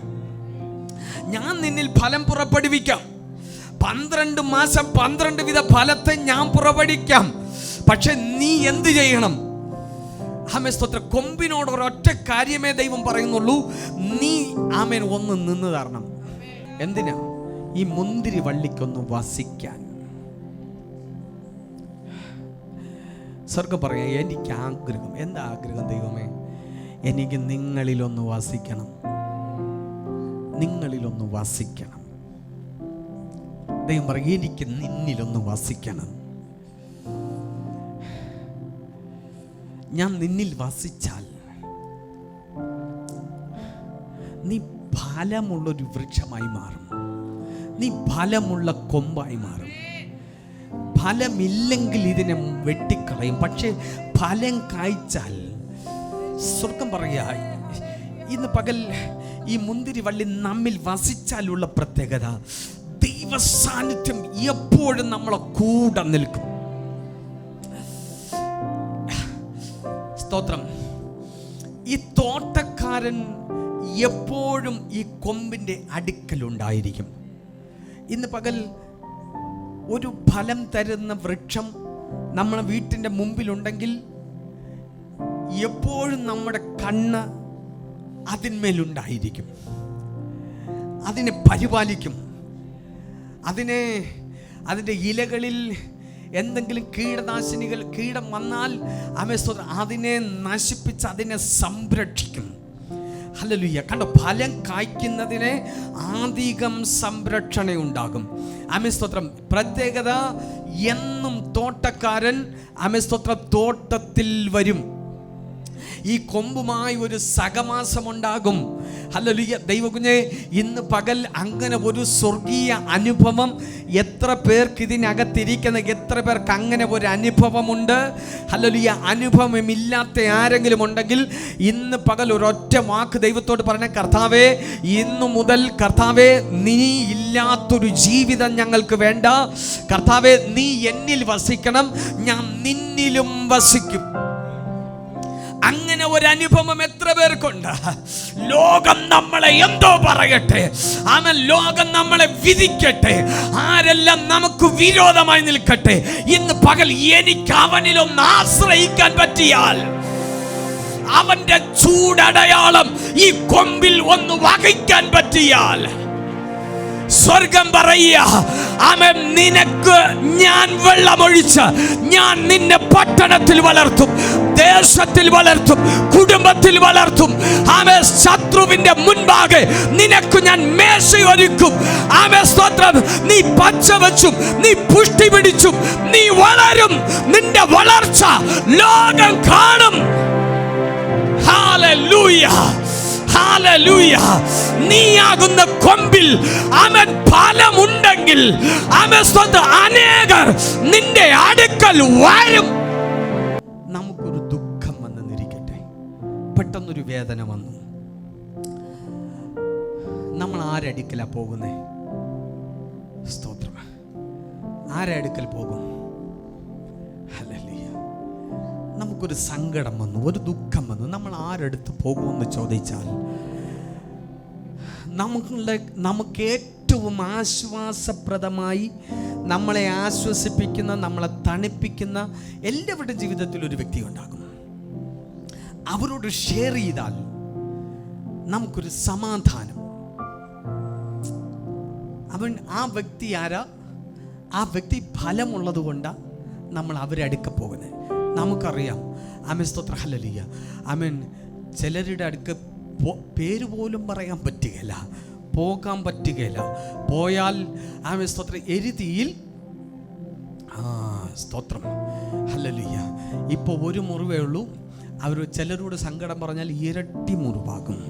ഞാൻ നിന്നിൽ ഫലം പുറപ്പെടുവിക്കാം. 12 മാസം 12 വിധ ഫലത്തെ ഞാൻ പുറപ്പെടുവിക്കാം. പക്ഷെ നീ എന്ത് ചെയ്യണം? ആമേൻ, സ്തോത്രം. കൊമ്പിനോട് ഒരൊറ്റ കാര്യമേ ദൈവം പറയുന്നുള്ളൂ, നീ ആമേൻ ഒന്ന് നിന്ന് തരണം. എന്തിനാ? ഈ മുന്തിരി വള്ളിക്കൊന്ന് വസിക്കാൻ. സ്വർഗ്ഗം പറയാം, എനിക്ക് ആഗ്രഹം. എന്താ ആഗ്രഹം ദൈവമേ? എനിക്ക് നിങ്ങളിലൊന്ന് വസിക്കണം, നിങ്ങളിലൊന്ന് വസിക്കണം. ദൈവം പറയും, എനിക്ക് നിന്നിലൊന്ന് വസിക്കണം. ഞാൻ നിന്നിൽ വസിച്ചാൽ നീ ഫലമുള്ളൊരു വൃക്ഷമായി മാറും, നീ ഫലമുള്ള കൊമ്പായി മാറും. ഫലമില്ലെങ്കിൽ ഇതിനെ വെട്ടിക്കളയും. പക്ഷെ ഫലം കായ്ച്ചാൽ, സ്വർഗം പറയാ, ഇന്ന് പകൽ ഈ മുന്തിരി വള്ളി നമ്മിൽ വസിച്ചാലുള്ള പ്രത്യേകത, ദൈവ സാന്നിധ്യം എപ്പോഴും നമ്മളെ കൂടെ നിൽക്കും. സ്തോത്രം. ഈ തോട്ടക്കാരൻ എപ്പോഴും ഈ കൊമ്പിന്റെ അടുക്കലുണ്ടായിരിക്കും. ഇന്ന് പകൽ ഒരു ഫലം തരുന്ന വൃക്ഷം നമ്മളെ വീട്ടിൻ്റെ മുമ്പിലുണ്ടെങ്കിൽ എപ്പോഴും നമ്മുടെ കണ്ണ് അതിന്മേലുണ്ടായിരിക്കും, അതിനെ പരിപാലിക്കും. അതിൻ്റെ ഇലകളിൽ എന്തെങ്കിലും കീടനാശിനികൾ, കീടം വന്നാൽ അതിനെ നശിപ്പിച്ച് അതിനെ സംരക്ഷിക്കും. ഹല്ലേലൂയ. കണ്ടോ, ഫലം കായ്ക്കുന്നതിന് അധികം സംരക്ഷണ ഉണ്ടാകും. ആമേൻ, സ്തോത്രം. പ്രത്യേകത, എന്നും തോട്ടക്കാരൻ ആമേൻ, സ്തോത്രം, തോട്ടത്തിൽ വരും. ഈ കൊമ്പുമായി ഒരു സഹവാസമുണ്ടാകും. ഹല്ലേലൂയ. ദൈവകുഞ്ഞെ, ഇന്ന് പകൽ അങ്ങനെ ഒരു സ്വർഗീയ അനുഭവം എത്ര പേർക്ക് ഇതിനകത്തിരിക്കുന്ന, എത്ര പേർക്ക് അങ്ങനെ ഒരു അനുഭവമുണ്ട്? ഹല്ലേലൂയ. അനുഭവമില്ലാത്ത ആരെങ്കിലും ഉണ്ടെങ്കിൽ ഇന്ന് പകൽ ഒരൊറ്റ വാക്ക് ദൈവത്തോട് പറഞ്ഞ, കർത്താവേ, ഇന്നു മുതൽ കർത്താവേ, നീ ഇല്ലാത്തൊരു ജീവിതം ഞങ്ങൾക്ക് വേണ്ട. കർത്താവേ, നീ എന്നിൽ വസിക്കണം, ഞാൻ നിന്നിലും വസിക്കും. അങ്ങനെ ഒരു അനുഭവം എത്ര പേർക്കുണ്ട്? ലോകം നമ്മളെ എന്തോ പറയട്ടെ, ആമേൻ, ലോകം നമ്മളെ വിധിക്കട്ടെ, ആരെല്ലാം നമുക്ക് വിരോധമായി നിൽക്കട്ടെ, ഇന്ന് പകൽ എനിക്ക് അവനിലൊന്ന് ആശ്രയിക്കാൻ പറ്റിയാൽ, അവന്റെ ചൂടടയാളം ഈ കൊമ്പിൽ ഒന്ന് വഹിക്കാൻ പറ്റിയാൽ, സ്വർഗം പറയുക, ആമേൻ, നിനക്ക് ഞാൻ വെള്ളമൊഴിച്ച് ഞാൻ നിന്നെ പട്ടണത്തിൽ വളർത്തും, ദേശത്തിൽ വളർത്തും, കുടുംബത്തിൽ വളർത്തും. ആമേൻ, ശത്രുവിന്റെ മുൻപാകെ നിനക്ക് ഞാൻ മേശയൊരുക്കും. ആമേൻ, സ്തോത്രം. നീ പച്ച വെച്ചും നീ പുഷ്ടി പിടിച്ചും നീ വളരും. നിന്റെ വളർച്ച ലോകം കാണും. Hallelujah, hallelujah. നീയാകുന്ന കൊമ്പിൽ ആമേൻ ഫലമുണ്ടെങ്കിൽ, ആമേൻ, സ്തോത്രം, അനേകർ നിന്റെ അടുക്കൽ വരും. നമുക്കൊരു ദുഃഖം വന്നെന്നിരിക്കട്ടെ, പെട്ടെന്നൊരു വേദന വന്നു, നമ്മൾ ആരടുക്കലാ പോകുന്നേ? സ്തോത്രം. ആരടുക്കൽ പോകും? ഹല്ലേലൂയ. നമുക്കൊരു സങ്കടം വന്നു, ഒരു ദുഃഖം വന്നു, നമ്മൾ ആരെടുത്ത് പോകുമെന്ന് ചോദിച്ചാൽ, നമുക്ക് ഏറ്റവും ആശ്വാസപ്രദമായി നമ്മളെ ആശ്വസിപ്പിക്കുന്ന, നമ്മളെ തണുപ്പിക്കുന്ന എല്ലാവരുടെ ജീവിതത്തിൽ ഒരു വ്യക്തി ഉണ്ടാകും. അവരോട് ഷെയർ ചെയ്താൽ നമുക്കൊരു സമാധാനം. ആ വ്യക്തി ആരാ? ആ വ്യക്തി ഫലമുള്ളത് കൊണ്ടാണ് നമ്മൾ അവരെ അടുക്ക പോകുന്നത്. നമുക്കറിയാം. ആമേൻ, സ്തോത്രം. ഹല്ലേലൂയ. ആമേൻ. ചിലരുടെ അടുക്ക് പേര് പോലും പറയാൻ പറ്റുകയില്ല, പോകാൻ പറ്റുകയില്ല. പോയാൽ ആമേൻ, സ്തോത്രം, എരുതിയിൽ സ്തോത്രം. ഹല്ലേലൂയ. ഇപ്പോൾ ഒരു മുറിവേ ഉള്ളൂ, അവർ ചിലരോട് സങ്കടം പറഞ്ഞാൽ ഇരട്ടി മുറിവാകും.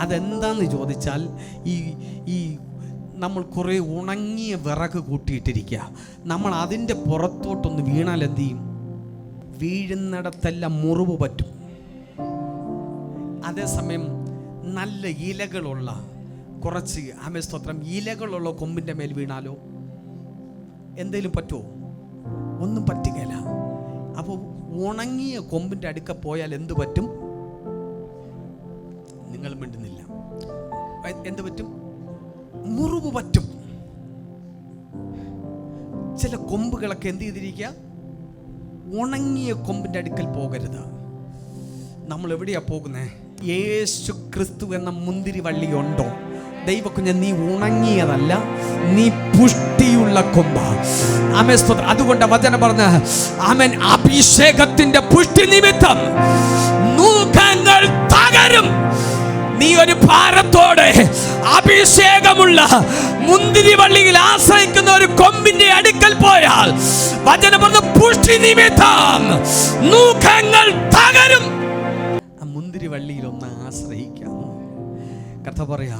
അതെന്താന്ന് ചോദിച്ചാൽ, ഈ നമ്മൾ കുറേ ഉണങ്ങിയ വിറക് കൂട്ടിയിട്ടിരിക്കുക, നമ്മൾ അതിൻ്റെ പുറത്തോട്ടൊന്ന് വീണാൽ എന്ത് ചെയ്യും? വീഴുന്നിടത്തെല്ലാം മുറിവ് പറ്റും. അതേസമയം നല്ല ഇലകളുള്ള കുറച്ച് സ്തോത്രം ഇലകളുള്ള കൊമ്പിൻ്റെ മേൽ വീണാലോ എന്തേലും പറ്റുമോ? ഒന്നും പറ്റുകയില്ല. അപ്പോൾ ഉണങ്ങിയ കൊമ്പിൻ്റെ അടുക്ക പോയാൽ എന്ത് പറ്റും? നിങ്ങൾ മിണ്ടുന്നില്ല. എന്ത് പറ്റും? മുറിവ് പറ്റും. ചില കൊമ്പുകളൊക്കെ എന്ത് ചെയ്തിരിക്കുക? ഉണങ്ങിയ കൊമ്പിൻ്റെ അടുക്കൽ പോകരുത്. നമ്മൾ എവിടെയാ പോകുന്നത്? യേശു ക്രിസ്തു എന്ന മുന്തിരി വള്ളി ഉണ്ടോ? ദൈവക്കുഞ്ഞ്, നീ ഉണങ്ങിയതല്ല, നീ പുഷ്ടിയുള്ള കൊമ്പ. അതുകൊണ്ട് വചനം പറഞ്ഞ ആമേൻ, അഭിഷേകത്തിന്റെ പുഷ്ടി നിമിത്തം നൂകങ്ങൾ തകരും. നീ ഒരു ഭാരത്തോടെ അഭിഷേകമുള്ള മുന്തിരി വള്ളിയിൽ ആശ്രയിക്കുന്ന ഒരു കൊമ്പിന്റെ അടുക്കൽ പോയാൽ വചനം പറഞ്ഞ പുഷ്ടി നിമിത്തം നൂകങ്ങൾ തകരും. ആ മുന്തിരി വള്ളിയിൽ ഒന്ന് ആശ്രയിക്കാം. കർത്താവ് പറയാ,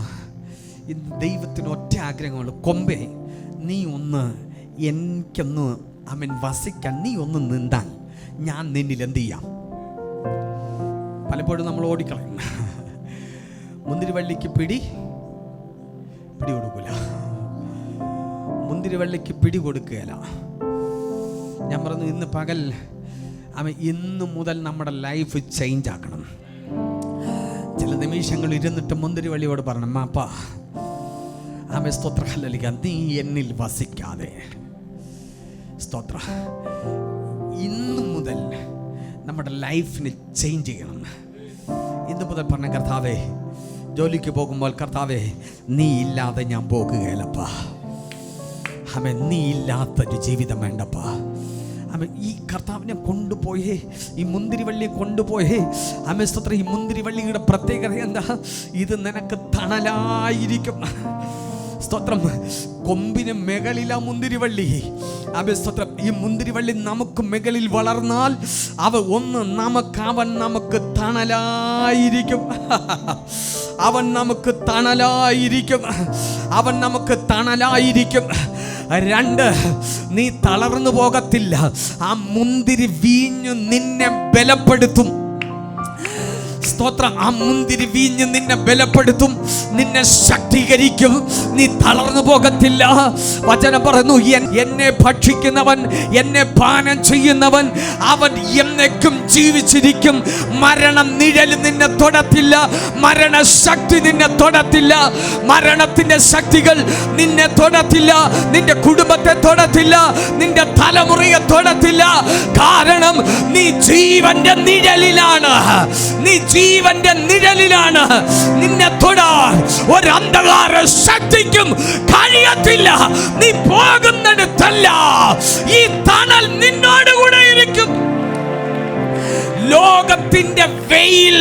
ഇന്ന് ദൈവത്തിന് ഒറ്റ ആഗ്രഹമുള്ളൂ. കൊമ്പേ, നീ ഒന്ന് എനിക്കൊന്ന് വസിക്കാൻ നീ ഒന്ന് നിന്താൽ ഞാൻ നിന്നിൽ എന്ത് ചെയ്യാം? പലപ്പോഴും നമ്മൾ ഓടിക്കളയും. മുന്തിരിവള്ളിക്ക് പിടി കൊടുക്കൂല. മുന്തിരിവള്ളിക്ക് പിടി കൊടുക്കുകയില്ല. ഞാൻ പറഞ്ഞു, ഇന്ന് പകൽ ഇന്ന് മുതൽ നമ്മുടെ ലൈഫ് ചേഞ്ച് ആക്കണം. ചില നിമിഷങ്ങൾ ഇരുന്നിട്ട് മുന്തിരിവള്ളിയോട് പറഞ്ഞു, അപ്പാ സ്തോത്ര ഹല്ലേലൂയ, നീ എന്നിൽ വസിക്കാതെ സ്തോത്ര, ഇന്ന് മുതൽ നമ്മുടെ ലൈഫിനെ ചേഞ്ച് ചെയ്യണം. ഇന്ന് മുതൽ പറഞ്ഞ, കർത്താവേ, ജോലിക്ക് പോകുമ്പോൾ കർത്താവേ, നീ ഇല്ലാതെ ഞാൻ പോകുകയില്ലപ്പാ. നീ ഇല്ലാത്തൊരു ജീവിതം വേണ്ടപ്പാ. ഈ കർത്താവിനെ കൊണ്ടുപോയേ, ഈ മുന്തിരിവള്ളിയെ കൊണ്ടുപോയേ. സ്തോത്രം, ഈ മുന്തിരിവള്ളിയുടെ പ്രത്യേകത എന്താ? ഇത് നിനക്ക് തണലായിരിക്കും. സ്തോത്രം, കൊമ്പിന് മുകളിലാ മുന്തിരിവള്ളി. സ്തോത്രം, ഈ മുന്തിരിവള്ളി നമുക്ക് മുകളിൽ വളർന്നാൽ അവൻ നമുക്ക് തണലായിരിക്കും. അവൻ നമുക്ക് തണലായിരിക്കും. 2, നീ തളർന്നു പോകത്തില്ല. ആ മുന്തിരി വീഞ്ഞു നിന്നെ ബലപ്പെടുത്തും. സ്തോത്രം, ആ മുന്തിരി വീഞ്ഞ് നിന്നെ ബലപ്പെടുത്തും, നിന്നെ ശക്തീകരിക്കും. നീ തളർന്നു പോകത്തില്ല. വചനം പറയുന്നു, എന്നെ ഭക്ഷിക്കുന്നവൻ, എന്നെ പാനം ചെയ്യുന്നവൻ, അവൻ എന്നേക്കും ജീവിച്ചിരിക്കും. മരണം നിഴൽ നിന്നെ തൊടത്തില്ല. മരണശക്തി നിന്നെ തൊടത്തില്ല. മരണത്തിന്റെ ശക്തികൾ നിന്നെ തൊടത്തില്ല. നിന്റെ കുടുംബത്തെ തൊടത്തില്ല. നിന്റെ തലമുറയെ തൊടത്തില്ല. കാരണം നീ ജീവന്റെ നിഴലിലാണ്. ജീവന്റെ നിഴലിലാണ്. നിന്നെ തൊടാൻ ഒരു അന്ധകാര ശക്തിക്കും കഴിയത്തില്ല. നീ പോകുന്നിടത്തല്ല, ഈ തണൽ നിന്നോടുകൂടെ ഇരിക്കും. ലോകത്തിന്റെ വെയിൽ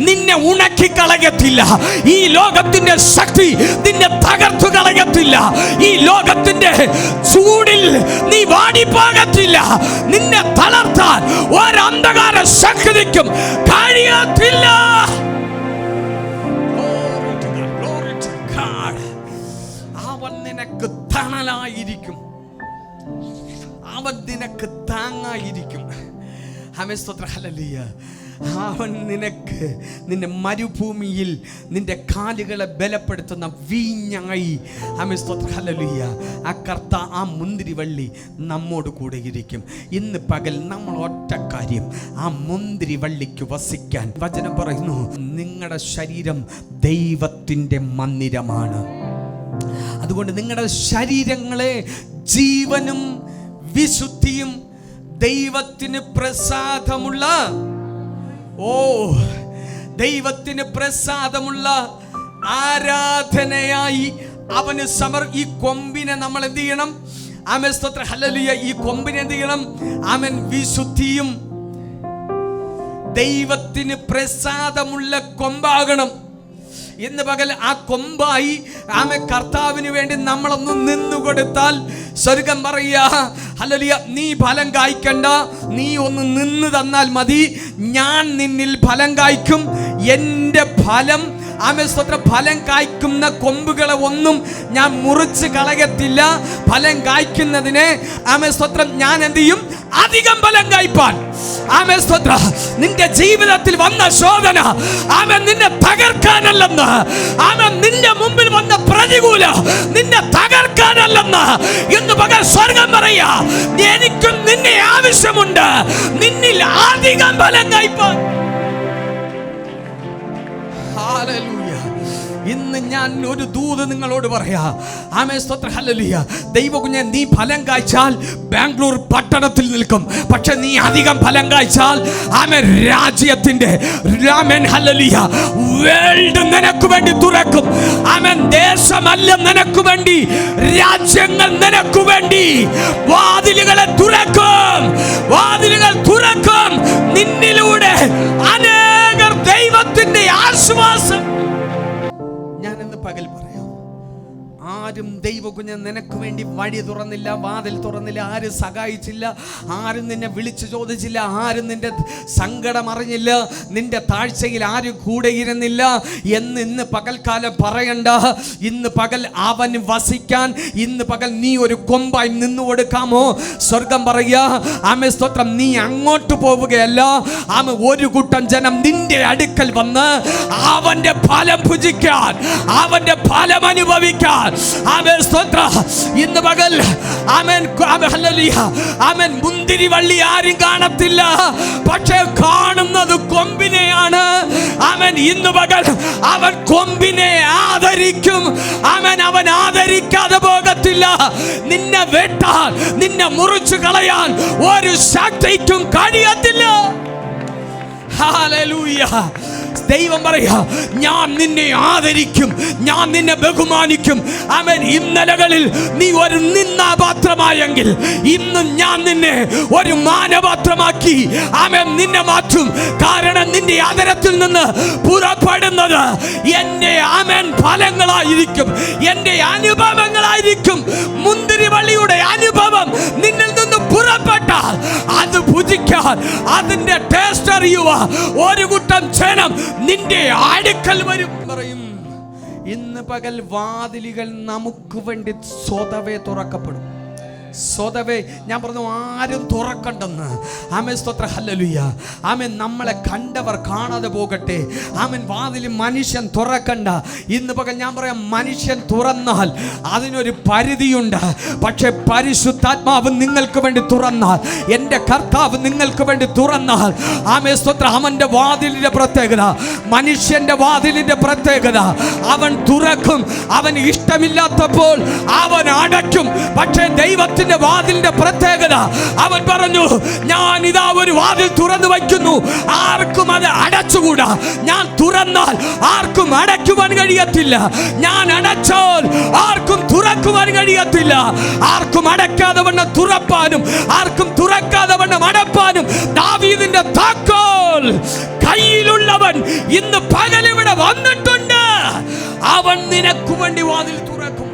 നിന്നെ ഉണക്കി കളയത്തില്ല. ഈ ലോകത്തിന്റെ ശക്തി നിന്നെ തകർത്തു കളയത്തില്ല. ഈ ലോകത്തിന്റെ ചൂടിൽ നീ വാടിപ്പോകത്തില്ല. നിന്നെ തളർത്താൻ ഒരു അന്ധകാര ശക്തിക്കും കഴിയത്തില്ല. അവൻ നിനക്ക് തണലായിരിക്കും. അവൻ നിനക്ക് താങ്ങായിരിക്കും. അവൻ നിന്റെ മരുഭൂമിയിൽ നിന്റെ കാലുകളെ ബലപ്പെടുത്തുന്ന വീഞ്ഞായി. ആ മുന്തിരിവള്ളി നമ്മോട് കൂടെ ഇരിക്കും. ഇന്ന് പകൽ നമ്മൾ ഒറ്റ കാര്യം, ആ മുന്തിരിവള്ളിക്ക് വസിക്കാൻ വചനം പറയുന്നു, നിങ്ങളുടെ ശരീരം ദൈവത്തിൻ്റെ മന്ദിരമാണ്. അതുകൊണ്ട് നിങ്ങളുടെ ശരീരങ്ങളെ ജീവനും വിശുദ്ധിയും ദൈവത്തിന് പ്രസാദമുള്ള ദൈവത്തിന് പ്രസാദമുള്ള ആരാധനയായി അവന് ഈ കൊമ്പിനെ നമ്മൾ എന്ത് ചെയ്യണം? ഈ കൊമ്പിനെ എന്ത് ചെയ്യണം? വിശുദ്ധിയും ദൈവത്തിന് പ്രസാദമുള്ള കൊമ്പാകണം. ഇന്ന് പകൽ ആ കൊമ്പായി കർത്താവിന് വേണ്ടി നമ്മളൊന്ന് നിന്നുകൊടുത്താൽ സ്വർഗം പറയാ, ഹല്ലേലൂയ, നീ ഫലം കായ്ക്കണ്ട, നീ ഒന്ന് നിന്ന് തന്നാൽ മതി, ഞാൻ നിന്നിൽ ഫലം കായ്ക്കും, എൻ്റെ ഫലം സ്തോത്രം ഫലം കായ്ക്കുന്ന കൊമ്പുകളെ ഒന്നും ഞാൻ മുറിച്ച് കളയത്തില്ല. ഫലം കായ്ക്കുന്നതിനെ സ്തോത്രം ഞാൻ എന്ത് ചെയ്യും? അധികം ഫലം കായ്പാൻ. സ്തോത്രം നിന്റെ ജീവിതത്തിൽ വന്ന ശോധന നിന്നെ തകർക്കാനല്ലെന്ന്, നിന്റെ മുമ്പിൽ വന്ന പ്രതികൂല നിന്നെ തകർക്കാനല്ലെന്ന് ഇന്ന് പകൽ സ്വർഗം പറയാ, എനിക്കും നിന്നെ ആവശ്യമുണ്ട്, നിന്നിൽ അധികം ഫലം കായ്പാൻ. ഇന്ന് ഞാൻ ഒരു ദൂത് നിങ്ങളോട് പറയാ. സ്തോത്രം, ഹല്ലേലൂയ. ദൈവകുഞ്ഞെ, നീ ഫലം കായ്ച്ചാൽ ബാംഗ്ലൂർ പട്ടണത്തിൽ നിൽക്കും. പക്ഷെ നീ അധികം ഫലം കായ്ച്ചാൽ രാജ്യത്തിന്റെ ഹല്ലേലൂയ വേൾഡ് നിനക്ക് വേണ്ടി തുറക്കും. ദേശമല്ല നിനക്ക് വേണ്ടി, രാജ്യങ്ങൾ നിനക്ക് വേണ്ടി വാതിലുകളെ തുറക്കും. വാതിലുകൾ തുറക്കും. നിന്നിലൂടെ അനേകർ ദൈവത്തിന്റെ ആശ്വാസം. ഞാനെന്ന് പകൽ പറയാം, ആരും ദൈവകുഞ്ഞ് നിനക്ക് വേണ്ടി വഴി തുറന്നില്ല, വാതിൽ തുറന്നില്ല, ആരും സഹായിച്ചില്ല, ആരും നിന്നെ വിളിച്ചു ചോദിച്ചില്ല, ആരും നിന്റെ സങ്കടം അറിഞ്ഞില്ല, നിന്റെ താഴ്ചയിൽ ആരും കൂടെ ഇരുന്നില്ല എന്ന് ഇന്ന് പകൽക്കാലം പറയണ്ട. ഇന്ന് പകൽ അവൻ വസിക്കാൻ ഇന്ന് പകൽ നീ ഒരു കൊമ്പായി നിന്നു കൊടുക്കാമോ? സ്വർഗം പറയുക, സ്തോത്രം, നീ അങ്ങോട്ട് പോവുകയല്ല, ഒരു കൂട്ടം ജനം നിന്റെ അടുക്കൽ വന്ന് അവന്റെ ഫലം ഭുജിക്കാൻ, അവന്റെ ഫലം അനുഭവിക്കാൻ. ഇന്ന് പകൽ മുന്തിരി വള്ളി ആരും കാണത്തില്ല, പക്ഷെ കാണുന്നത് കൊമ്പിനെയാണ്. ഇന്ന് പകൽ അവൻ കൊമ്പിനെ ആദരിക്കും. അവൻ ആദരിക്കാതെ പോകത്തില്ല. നിന്നെ വെട്ടാൻ, നിന്നെ മുറിച്ചു കളയാൻ ഒരു ശക്തിക്കും കഴിയത്തില്ല. ഹല്ലേലൂയ. ദൈവം പറയാ, ഞാൻ നിന്നെ ആദരിക്കും, ഞാൻ നിന്നെ ബഹുമാനിക്കും. ഇന്നലകളിൽ നീ ഒരു നിന്നാപാത്രമായെങ്കിൽ ഇന്ന് ഞാൻ നിന്നെ ഒരു മാനപാത്രമാക്കി നിന്നെ മാറ്റും. കാരണം നിന്റെ ആദരത്തിൽ നിന്ന് പുറപ്പെടുന്നത് എന്റെ ഫലങ്ങളായിരിക്കും, എന്റെ അനുഭവങ്ങളായിരിക്കും. മുന്തിരിവള്ളിയുടെ അനുഭവം നിന്നിൽ നിന്ന് പുറപ്പെട്ടാൽ അത് ഭുജിക്കാൻ, അതിന്റെ ടേസ്റ്റ് അറിയുക ഒരു കൂട്ടം ജനം നിന്റെ അടുക്കൽ വരും. പറയും, ഇന്ന് പകൽ വാതിലുകൾ നമുക്ക് വേണ്ടി സ്വതവേ തുറക്കപ്പെടും. സ്വതവേ, ഞാൻ പറഞ്ഞു, ആരും തുറക്കണ്ടെന്ന്. സ്തോത്രം, ഹല്ലേലൂയ. നമ്മളെ കണ്ടവർ കാണാതെ പോകട്ടെ. വാതിൽ മനുഷ്യൻ തുറക്കണ്ട. ഇന്ന് പകൽ ഞാൻ പറയാം, മനുഷ്യൻ തുറന്നാൽ അതിനൊരു പരിധിയുണ്ട്. പക്ഷെ പരിശുദ്ധാത്മാവ് നിങ്ങൾക്ക് വേണ്ടി തുറന്നാൽ, എൻ്റെ കർത്താവ് നിങ്ങൾക്ക് വേണ്ടി തുറന്നാൽ, സ്തോത്രം, അവൻ്റെ വാതിലിൻ്റെ പ്രത്യേകത, മനുഷ്യൻ്റെ വാതിലിൻ്റെ പ്രത്യേകത, അവൻ തുറക്കും. അവന് ഇഷ്ടമില്ലാത്തപ്പോൾ അവൻ അടയ്ക്കും. പക്ഷേ ദൈവത്തിന് വാതിലിന്റെ പ്രത്യേകത, അവൻ പറഞ്ഞു, ഞാൻ ഇതാ ഒരു വാതിൽ തുറന്നു വയ്ക്കുന്നു, ആർക്കും അത് അടച്ചുകൂടാ. ഞാൻ തുറന്നാൽ ആർക്കും അടയ്ക്കുവാൻ കഴിയത്തില്ല, ഞാൻ അടച്ചാൽ ആർക്കും തുറക്കുവാൻ കഴിയത്തില്ല. ആർക്കും അടയ്ക്കാതെ വണ്ണം തുറപ്പാനും ആർക്കും തുറക്കാതെ വണ്ണം അടപ്പാനും ദാവീദിന്റെ താക്കോൽ കയ്യിലുള്ളവൻ ഇന്ന് പകലിവിടെ വന്നിട്ടുണ്ട്. അവൻ നിനക്ക് വേണ്ടി വാതിൽ തുറക്കും.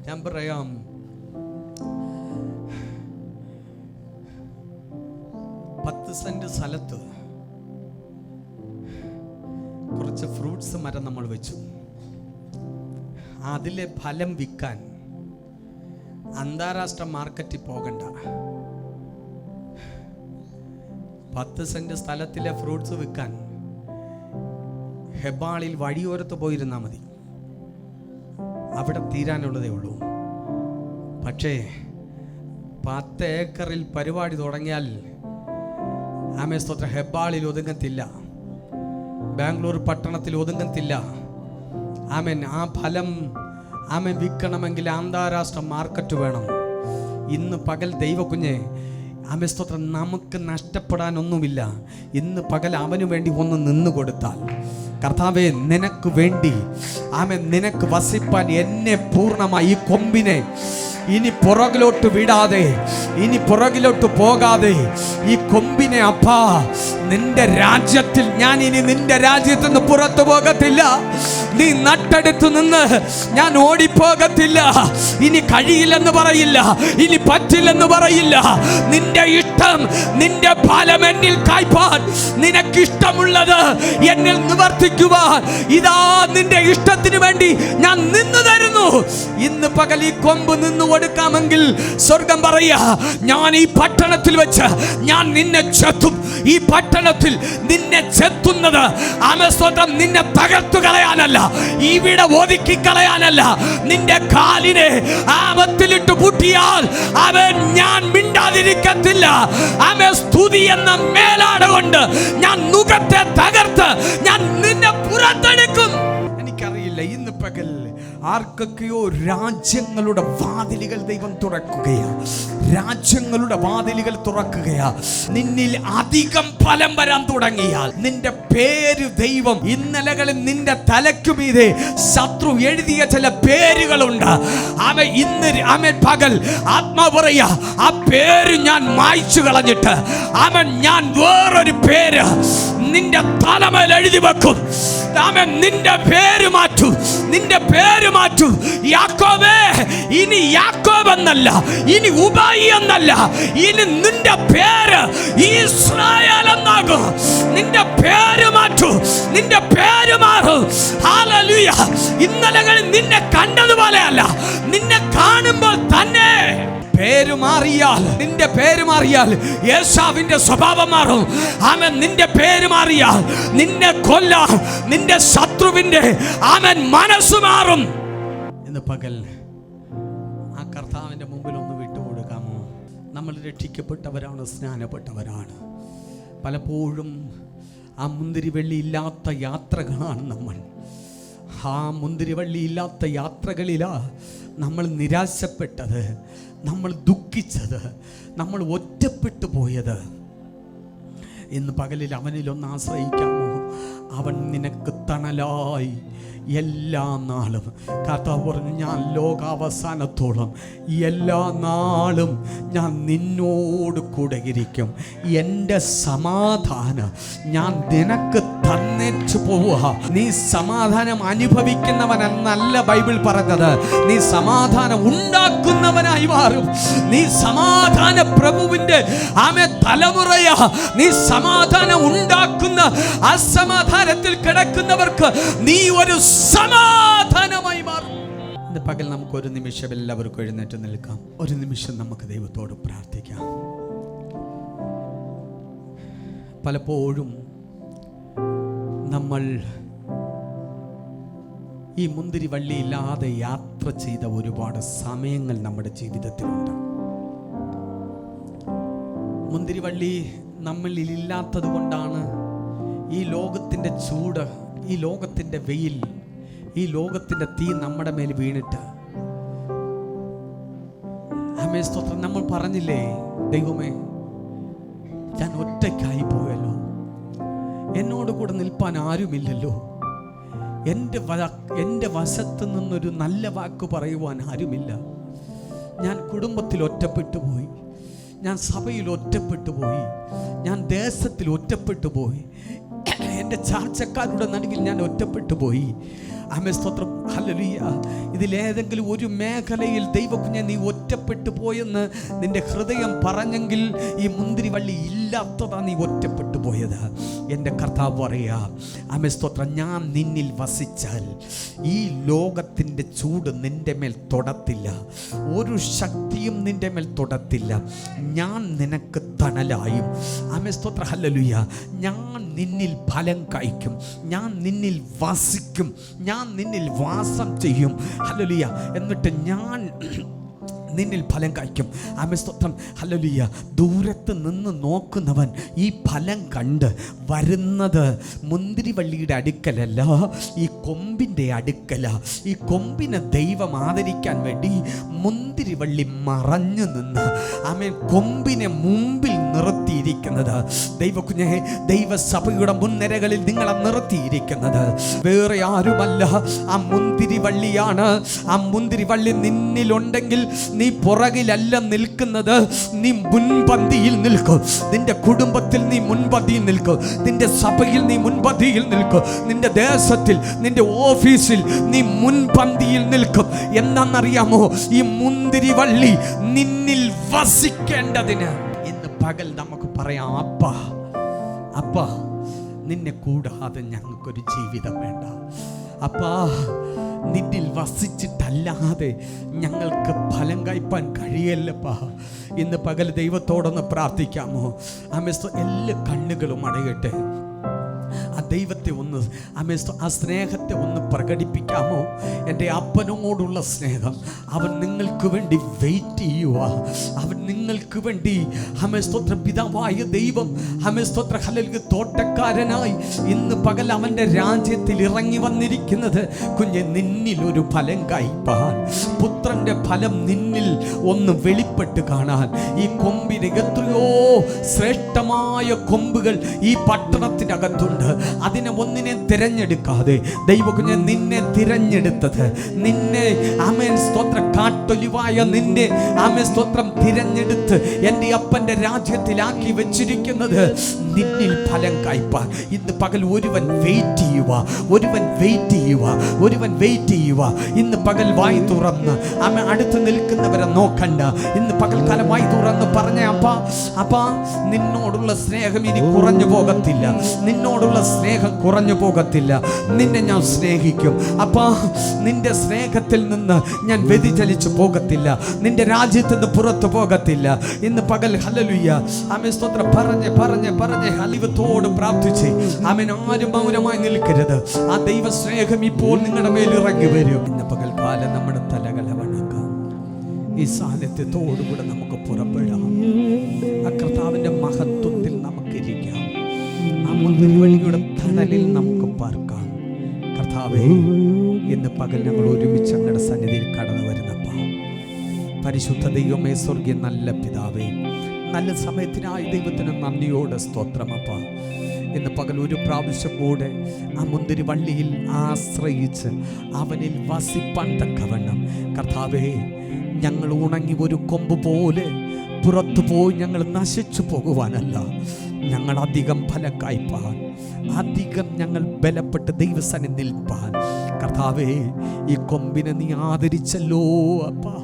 ഞാൻ പറയാം, 10 സെന്റ് സ്ഥലത്ത് കുറച്ച് ഫ്രൂട്ട്സ് മരം നമ്മൾ വെച്ചു. അതിലെ ഫലം വിൽക്കാൻ അന്താരാഷ്ട്ര മാർക്കറ്റിൽ പോകണ്ട. 10 സെന്റ് സ്ഥലത്തിലെ ഫ്രൂട്ട്സ് വിൽക്കാൻ ഹെബാളിൽ വഴിയോരത്ത് പോയിരുന്നാൽ മതി. അവിടെ തീരാനുള്ളതേ ഉള്ളൂ. പക്ഷേ 10 ഏക്കറിൽ പരിപാടി തുടങ്ങിയാൽ സ്തോത്രം, ഹെബാളിൽ ഒതുങ്ങത്തില്ല, ബാംഗ്ലൂർ പട്ടണത്തിൽ ഒതുങ്ങത്തില്ല. ആ ഫലം വിൽക്കണമെങ്കിൽ അന്താരാഷ്ട്ര മാർക്കറ്റ് വേണം. ഇന്ന് പകൽ ദൈവകുഞ്ഞെ, സ്തോത്രം, നമുക്ക് നഷ്ടപ്പെടാനൊന്നുമില്ല. ഇന്ന് പകൽ അവന് വേണ്ടി ഒന്ന് നിന്നു കൊടുത്താൽ, കർത്താവേ, നിനക്ക് വേണ്ടി നിനക്ക് വസിപ്പാൻ എന്നെ പൂർണ്ണമായി ഈ കൊമ്പിനെ ഇനി പുറകിലോട്ട് വിടാതെ, ഇനി പുറകിലോട്ട് പോകാതെ ഈ കൊമ്പിനെ, അപ്പാ, നിന്റെ രാജ്യത്തിൽ ഞാൻ ഇനി നിന്റെ രാജ്യത്ത് നിന്ന് പുറത്തു പോകത്തില്ല. നീ നട്ടെടുത്ത് നിന്ന് ഞാൻ ഓടിപ്പോകത്തില്ല. ഇനി കഴിയില്ലെന്ന് പറയില്ല, ഇനി പറ്റില്ലെന്ന് പറയില്ല. നിന്റെ ഇഷ്ടം നിമിത്തം നിന്റെ ഫലം എന്നിൽ കായ്പാൻ, നിനക്കിഷ്ടമുള്ളത് എന്നിൽ നിവർത്തിക്കുവാൻ ഇതാ നിന്റെ ഇഷ്ടത്തിന് വേണ്ടി ഞാൻ നിന്നു തരുന്നു. ഇന്ന് പകൽ ഈ കൊമ്പ് നിന്നു കൊടുക്കാമെങ്കിൽ സ്വർഗം പറയാ, ഞാൻ ഈ പട്ടണത്തിൽ വെച്ച് ഞാൻ നിന്നെ ചെത്തും. ഈ പട്ടണത്തിൽ നിന്നെ ചെത്തുന്നത് ആമസ്തോത്രം നിന്നെ തകർത്തു കളയാനല്ല, ഇവിടെ ഒതുക്കി കളയാനല്ല. നിന്റെ കാലിനെ ആപത്തിലിട്ട് പൂട്ടിയാൽ അവൻ ഞാൻ മിണ്ടാതിരിക്കത്തില്ല. അവൻ സ്തുതി എന്ന മേലാട കൊണ്ട് ഞാൻ നുകത്തെ തകർത്ത് ഞാൻ നിന്നെ പുറത്തെടുക്കും. എനിക്കറിയില്ല ഇന്ന് പകൽ ആർക്കൊക്കെയോ രാജ്യങ്ങളുടെ വാതിലുകൾ ദൈവം തുറക്കുകയാണ്. രാജ്യങ്ങളുടെ വാതിലുകൾ തുറക്കുകയാ. നിന്നിൽ അധികം ഫലം വരാൻ തുടങ്ങിയാൽ നിന്റെ പേര് ദൈവം ഇന്നലകളിൽ നിന്റെ തലയ്ക്കുമീതെ ശത്രു എഴുതിയ ചില പേരുകളുണ്ട്. അവൻ പകൽ ആത്മാ പറയാ, ആ പേര് ഞാൻ മായ്ച്ചു കളഞ്ഞിട്ട് ഞാൻ വേറൊരു പേര് നിന്റെ തലമേൽ എഴുതി വെക്കും. നിന്റെ പേര് മാറ്റൂ, നിന്റെ പേര് മാറ്റൂ. യാക്കോബേ, ഇനി യാക്കോബ് എന്നല്ല, ഇനി ഉബായി എന്നല്ല, ഇനി നിന്റെ പേര് ഇസ്രായേൽ എന്നാകും. നിന്റെ പേര് മാറ്റൂ, നിന്റെ പേര് മാറും. ഹല്ലേലൂയ. ഇന്നലകളിൽ നിന്നെ കണ്ടതുപോലെയല്ല, നിന്നെ കാണുമ്പോൾ തന്നെ പേര് മാറിയാൽ, നിന്റെ പേര് മാറിയാൽ യേശാവിന്റെ സ്വഭാവം മാറും. അവൻ നിന്റെ പേര് മാറിയാൽ നിന്നെ കൊല്ലാൻ നിന്റെ ശത്രുവിന്റെ അവൻ മനസ്സ് മാറും. ഇന്ന് പകൽ ആ കർത്താവിന്റെ മുമ്പിൽ ഒന്ന് വിട്ടുകൊടുക്കാമോ? നമ്മൾ രക്ഷിക്കപ്പെട്ടവരാണ്, സ്നാനപ്പെട്ടവരാണ്. പലപ്പോഴും ആ മുന്തിരിവള്ളി ഇല്ലാത്ത യാത്രകളാണ് നമ്മൾ. ആ മുന്തിരിവള്ളി ഇല്ലാത്ത യാത്രകളിലാ നമ്മൾ നിരാശപ്പെട്ടത്, നമ്മൾ ദുഃഖിച്ചത്, നമ്മൾ ഒറ്റപ്പെട്ടു പോയത്. ഇന്ന് പകലിൽ അവനിലൊന്ന് ആശ്രയിക്കാമോ? അവൻ നിനക്ക് തണലായി എല്ലാ നാളും. കർത്താവ് പറഞ്ഞു, ഞാൻ ലോകാവസാനത്തോളം എല്ലാ നാളും ഞാൻ നിന്നോട് കൂടെ ഇരിക്കും. എൻ്റെ സമാധാനം ഞാൻ നിനക്ക് തന്നേച്ചു പോവുക. നീ സമാധാനം അനുഭവിക്കുന്നവനെന്നല്ല ബൈബിൾ പറഞ്ഞത്, നീ സമാധാനം ഉണ്ടാക്കുന്നവനായി മാറും. നീ സമാധാന പ്രഭുവിൻ്റെ തലമുറയാ. നീ സമാധാനം ഉണ്ടാക്കുന്ന, അസമാധാനത്തിൽ കിടക്കുന്നവർക്ക് നീ ഒരു സമാധാനമായി മാറും. ഇന്ന് പകൽ നമുക്ക് ഒരു നിമിഷം എല്ലാവർക്കും എഴുന്നേറ്റ് നിൽക്കാം. ഒരു നിമിഷം നമുക്ക് ദൈവത്തോട് പ്രാർത്ഥിക്കാം. പലപ്പോഴും നമ്മൾ ഈ മുന്തിരി വള്ളിയില്ലാതെ യാത്ര ചെയ്ത ഒരുപാട് സമയങ്ങൾ നമ്മുടെ ജീവിതത്തിലുണ്ട്. മുന്തിരിവള്ളി നമ്മളിൽ ഇല്ലാത്തത് കൊണ്ടാണ് ഈ ലോകത്തിൻ്റെ ചൂട്, ഈ ലോകത്തിൻ്റെ വെയിൽ, ഈ ലോകത്തിൻ്റെ തീ നമ്മുടെ മേൽ വീണിട്ട് സ്തോത്രം നമ്മൾ പറഞ്ഞില്ലേ, ദൈവമേ ഞാൻ ഒറ്റയ്ക്കായി പോയല്ലോ, എന്നോട് കൂടെ നിൽപ്പാൻ ആരുമില്ലല്ലോ, എൻ്റെ വശത്ത് നിന്നൊരു നല്ല വാക്ക് പറയുവാൻ ആരുമില്ല, ഞാൻ കുടുംബത്തിൽ ഒറ്റപ്പെട്ടു പോയി, ഞാൻ സഭയിൽ ഒറ്റപ്പെട്ടു പോയി, ഞാൻ ദേശത്തിൽ ഒറ്റപ്പെട്ടു പോയി, എൻ്റെ ചാർച്ചക്കാരുടെ നടുവിൽ ഞാൻ ഒറ്റപ്പെട്ടു പോയി. സ്തോത്രം, ഹല്ലേലൂയ. ഇതിലേതെങ്കിലും ഒരു മേഖലയിൽ ദൈവകുഞ്ഞെ നീ ഒറ്റപ്പെട്ടു പോയെന്ന് നിന്റെ ഹൃദയം പറഞ്ഞെങ്കിൽ ഈ മുന്തിരിവള്ളി ഇല്ലാത്തതാ നീ ഒറ്റപ്പെട്ടു പോയത്. എൻ്റെ കർത്താവ് പറയാ, സ്തോത്രം, ഞാൻ നിന്നിൽ വസിച്ചാൽ ഈ ലോകത്തിൻ്റെ ചൂട് നിന്റെ മേൽ തൊടത്തില്ല, ഒരു ശക്തിയും നിന്റെ മേൽ തൊടത്തില്ല. ഞാൻ നിനക്ക് തണലായും, സ്തോത്രം, ഹല്ലേലൂയ, ഞാൻ നിന്നിൽ ഫലം കായ്ക്കും, ഞാൻ നിന്നിൽ വസിക്കും, ഞാൻ നിന്നിൽ വാസം ചെയ്യും. ഹല്ലേലൂയ. എന്നിട്ട് ഞാൻ നിന്നിൽ ഫലം കായ്ക്കും. സ്തോത്രം, ഹല്ലേലൂയ. ദൂരത്ത് നിന്ന് നോക്കുന്നവൻ ഈ ഫലം കണ്ട് വരുന്നത് മുന്തിരിവള്ളിയുടെ അടുക്കലല്ല, ഈ കൊമ്പിൻ്റെ അടുക്കല. ഈ കൊമ്പിനെ ദൈവം ആദരിക്കാൻ വേണ്ടി മുന്തിരിവള്ളി മറഞ്ഞു നിന്ന് കൊമ്പിനെ മുമ്പിൽ നിർത്തിയിരിക്കുന്നത്. ദൈവകുഞ്ഞെ, ദൈവസഭയുടെ മുൻനിരകളിൽ നിങ്ങളെ നിർത്തിയിരിക്കുന്നത് വേറെ ആരുമല്ല, ആ മുന്തിരിവള്ളിയാണ്. ആ മുന്തിരിവള്ളി നിന്നിലുണ്ടെങ്കിൽ നീ പുറകിലല്ല നിൽക്കുന്നത്, നീ മുൻപന്തിയിൽ നിൽക്കും. നിന്റെ കുടുംബത്തിൽ നീ മുൻപന്തിയിൽ നിൽക്കും, നിന്റെ സഭയിൽ നീ മുൻപന്തിയിൽ നിൽക്കും, നിന്റെ ദേശത്തിൽ, നിന്റെ ഓഫീസിൽ നീ മുൻപന്തിയിൽ നിൽക്കും. എന്താണെന്നറിയാമോ? ഈ മുന്തിരിവള്ളി നിന്നിൽ വസിക്കേണ്ടതിന് ഇന്ന് പകൽ നമുക്ക് പറയാം, അപ്പാ അപ്പാ നിന്നെ കൂടാതെ ഞങ്ങൾക്കൊരു ജീവിതം വേണ്ട. അപ്പാ നിന്നിൽ വസിച്ചിട്ടല്ലാതെ ഞങ്ങൾക്ക് ഫലം കായ്പാൻ കഴിയല്ലപ്പാ. ഇന്ന് പകൽ ദൈവത്തോടൊന്ന് പ്രാർത്ഥിക്കാമോ? എല്ലാ കണ്ണുകളും അടയട്ടെ. ആ ദൈവത്തെ ഒന്ന് ആ സ്നേഹത്തെ ഒന്ന് പ്രകടിപ്പിക്കാമോ? എൻ്റെ അപ്പനോടുള്ള സ്നേഹം. അവൻ നിങ്ങൾക്ക് വേണ്ടി വെയിറ്റ് ചെയ്യുക. അവൻ നിങ്ങൾക്ക് വേണ്ടി സ്തോത്രം പിതാവായ ദൈവം സ്തോത്ര ഹല്ലേലൂയ തോട്ടക്കാരനായി ഇന്ന് പകൽ അവൻ്റെ രാജ്യത്തിൽ ഇറങ്ങി വന്നിരിക്കുന്നത്. കുഞ്ഞെ, നിന്നിൽ ഒരു ഫലം കായ്പാൻ, പുത്രൻ്റെ ഫലം നിന്നിൽ ഒന്ന് വെളിപ്പെട്ട് കാണാൻ. ഈ കൊമ്പിന് എത്രയോ ശ്രേഷ്ഠമായ കൊമ്പുകൾ ഈ പട്ടണത്തിനകത്തുണ്ട്. അതിനെ ഒന്നിനെ തിരഞ്ഞെടുക്കാതെ ദൈവകുഞ്ഞെ നിന്നെ തിരഞ്ഞെടുത്തത്, നിന്നെ സ്തോത്ര കാട്ടൊലിവായ നിന്നെ സ്തോത്രം തിരഞ്ഞെടുത്ത് എൻ്റെ അപ്പൻ്റെ രാജ്യത്തിലാക്കി വെച്ചിരിക്കുന്നത് നിന്നിൽ ഫലം കായ്പാൻ. ഇന്ന് പകൽ ഒരുവൻ വെയിറ്റ് ചെയ്യുക, ഒരുവൻ വെയിറ്റ് ചെയ്യുക, ഒരുവൻ വെയിറ്റ് ചെയ്യുക. ഇന്ന് പകൽ വായി തുറന്ന് അടുത്ത് നിൽക്കുന്നവരെ നോക്കണ്ട. ഇന്ന് പകൽക്കാലം വായി തുറന്ന് പറഞ്ഞ, അപ്പാ നിന്നോടുള്ള സ്നേഹം ഇനി കുറഞ്ഞു പോകത്തില്ല, നിന്നോടുള്ള സ്നേഹം കുറഞ്ഞു പോകത്തില്ല. നിന്നെ ഞാൻ സ്നേഹിക്കും അപ്പാ. നിന്റെ സ്നേഹത്തിൽ നിന്ന് ഞാൻ വ്യതിചലിച്ചു പോകത്തില്ല, നിന്റെ രാജ്യത്ത് നിന്ന് പുറത്തു പോകത്തില്ല. ഇന്ന് പകൽ ഹല്ലേലൂയ സ്തോത്രം പറഞ്ഞ് ഹല്ലേലൂയത്തോട് പ്രാർത്ഥിച്ച് ആരും മൗനമായി നിൽക്കരുത്. ആ ദൈവ സ്നേഹം ഇപ്പോൾ നിങ്ങളുടെ മേൽ ഇറങ്ങി വരും. ഇന്ന് പകൽക്കാലം നമ്മുടെ തലകള വണക്കാം. ഈ സാന്നിധ്യത്തോടുകൂടെ നമുക്ക് പുറപ്പെടാം. ആ കർത്താവിന്റെ മഹത്വത്തിൽ നമുക്ക് ഇരിക്കാം. ആ മുന്തിരിവള്ളിയുടെ തണലിൽ നമുക്ക് പാർക്കാം. കർത്താവേ, ഇന്ന് പകൽ ഞങ്ങൾ ഒരുമിച്ച് അങ്ങയുടെ സന്നിധിയിൽ കടന്നു വരുന്നപ്പ പരിശുദ്ധ ദൈവമേ, സ്വർഗീയ നല്ല പിതാവേ, നല്ല സമയത്തിനായി ദൈവത്തിന് നന്ദിയോടെ സ്തോത്രമപ്പ. ഇന്ന് പകൽ ഒരു പ്രാവശ്യം കൂടെ ആ മുന്തിരി വള്ളിയിൽ ആശ്രയിച്ച് അവനിൽ വസിപ്പാൻ തക്കവണ്ണം കർത്താവേ, ഞങ്ങൾ ഉണങ്ങി ഒരു കൊമ്പ് പോലെ പുറത്തു പോയി ഞങ്ങൾ നശിച്ചു പോകുവാനല്ല, ഞങ്ങൾ അധികം ഫലം കായ്പാൻ, അധികം ഞങ്ങൾ ബലപ്പെട്ട് ദൈവസന്നിധിയിൽ നിൽപ്പാൻ. കർത്താവേ, ഈ കൊമ്പിനെ നീ ആദരിച്ചല്ലോ അപ്പാ,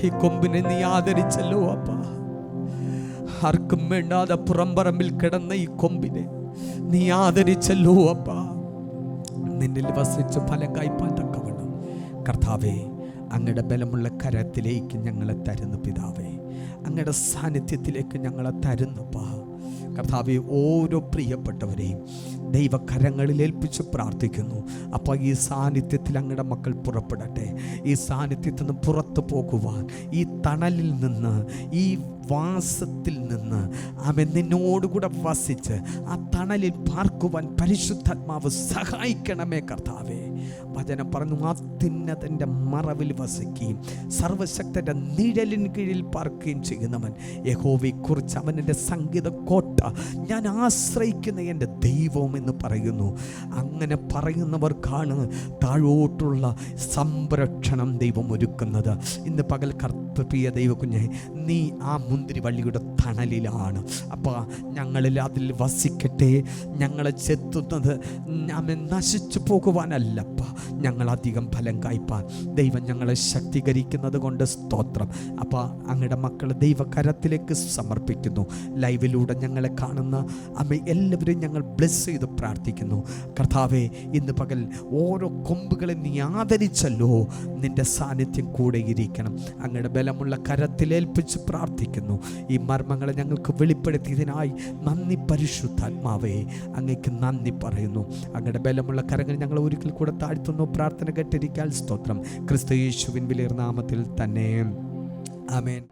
ഈ കൊമ്പിനെ നീ ആദരിച്ചല്ലോ അപ്പാ. ആർക്കും വേണ്ടാതെ പുറംപറമ്പിൽ കിടന്ന ഈ കൊമ്പിനെ നീ ആദരിച്ചല്ലോ അപ്പാ. നിന്നിൽ വസിച്ച് ഫലം കായ്പാൻ തക്കവണ്ണം കർത്താവേ, അങ്ങയുടെ ബലമുള്ള കരത്തിലേക്ക് ഞങ്ങളെ തരുന്നു പിതാവേ. അങ്ങയുടെ സാന്നിധ്യത്തിലേക്ക് ഞങ്ങളെ തരുന്നപ്പാ. കർത്താവേ, ഓരോ പ്രിയപ്പെട്ടവരെയും ദൈവകരങ്ങളിൽ ഏൽപ്പിച്ച് പ്രാർത്ഥിക്കുന്നു. അപ്പോൾ ഈ സാന്നിധ്യത്തിൽ അങ്ങയുടെ മക്കൾ പുറപ്പെടട്ടെ. ഈ സാന്നിധ്യത്തിൽ നിന്ന് പുറത്തു പോകുവാൻ, ഈ തണലിൽ നിന്ന്, ഈ വാസത്തിൽ നിന്ന് അവൻ നിന്നോടുകൂടെ വസിച്ച് ആ തണലിൽ പാർക്കുവാൻ പരിശുദ്ധാത്മാവ് സഹായിക്കണമേ കർത്താവേ. വചനം പറഞ്ഞു, അത്യുന്നതൻ്റെ മറവിൽ വസിക്കുകയും സർവശക്തൻ്റെ നിഴലിൻ കീഴിൽ പാർക്കുകയും ചെയ്യുന്നവൻ യഹോവയെക്കുറിച്ച് അവൻ എൻ്റെ സംഗീത കോട്ട, ഞാൻ ആശ്രയിക്കുന്ന എൻ്റെ ദൈവം എന്ന് പറയുന്നു. അങ്ങനെ പറയുന്നവർക്കാണ് താഴോട്ടുള്ള സംരക്ഷണം ദൈവം ഒരുക്കുന്നത്. ഇന്ന് പകൽ കർത്തൃപ്രിയ ദൈവകുഞ്ഞെ, നീ ആ മുന്തിരി വള്ളിയുടെ തണലിലാണ്. അപ്പോൾ ഞങ്ങളിൽ അതിൽ വസിക്കട്ടെ. ഞങ്ങളെ ചെത്തുന്നത് നശിച്ചു പോകുവാനല്ലപ്പ, ഞങ്ങളധികം ഫലം കായ്പാൻ ദൈവം ഞങ്ങളെ ശക്തീകരിക്കുന്നത് കൊണ്ട് സ്തോത്രം. അപ്പോൾ അങ്ങയുടെ മക്കളെ ദൈവകരത്തിലേക്ക് സമർപ്പിക്കുന്നു. ലൈവിലൂടെ ഞങ്ങളെ കാണുന്ന അമ്മ എല്ലാവരെയും ഞങ്ങൾ ബ്ലെസ് ചെയ്ത് പ്രാർത്ഥിക്കുന്നു. കർത്താവേ, ഇന്ന് പകൽ ഓരോ കൊമ്പുകളെ നീ ആദരിച്ചല്ലോ. നിൻ്റെ സാന്നിധ്യം കൂടെ ഇരിക്കണം. അങ്ങയുടെ ബലമുള്ള കരത്തിലേൽപ്പിച്ച് പ്രാർത്ഥിക്കുന്നു. ഈ മർമ്മങ്ങളെ ഞങ്ങൾക്ക് വെളിപ്പെടുത്തിയതിനായി നന്ദി പരിശുദ്ധാത്മാവേ. അങ്ങേക്ക് നന്ദി പറയുന്നു. അങ്ങയുടെ ബലമുള്ള കരങ്ങൾ ഞങ്ങൾ ഒരിക്കൽ കൂടെ താഴ്ത്തുന്നു. പ്രാർത്ഥന കേട്ടിരിക്കാൻ സ്തോത്രം. ക്രിസ്തു യേശുവിൻ വിലയേറിയ നാമത്തിൽ തന്നെ ആമേൻ.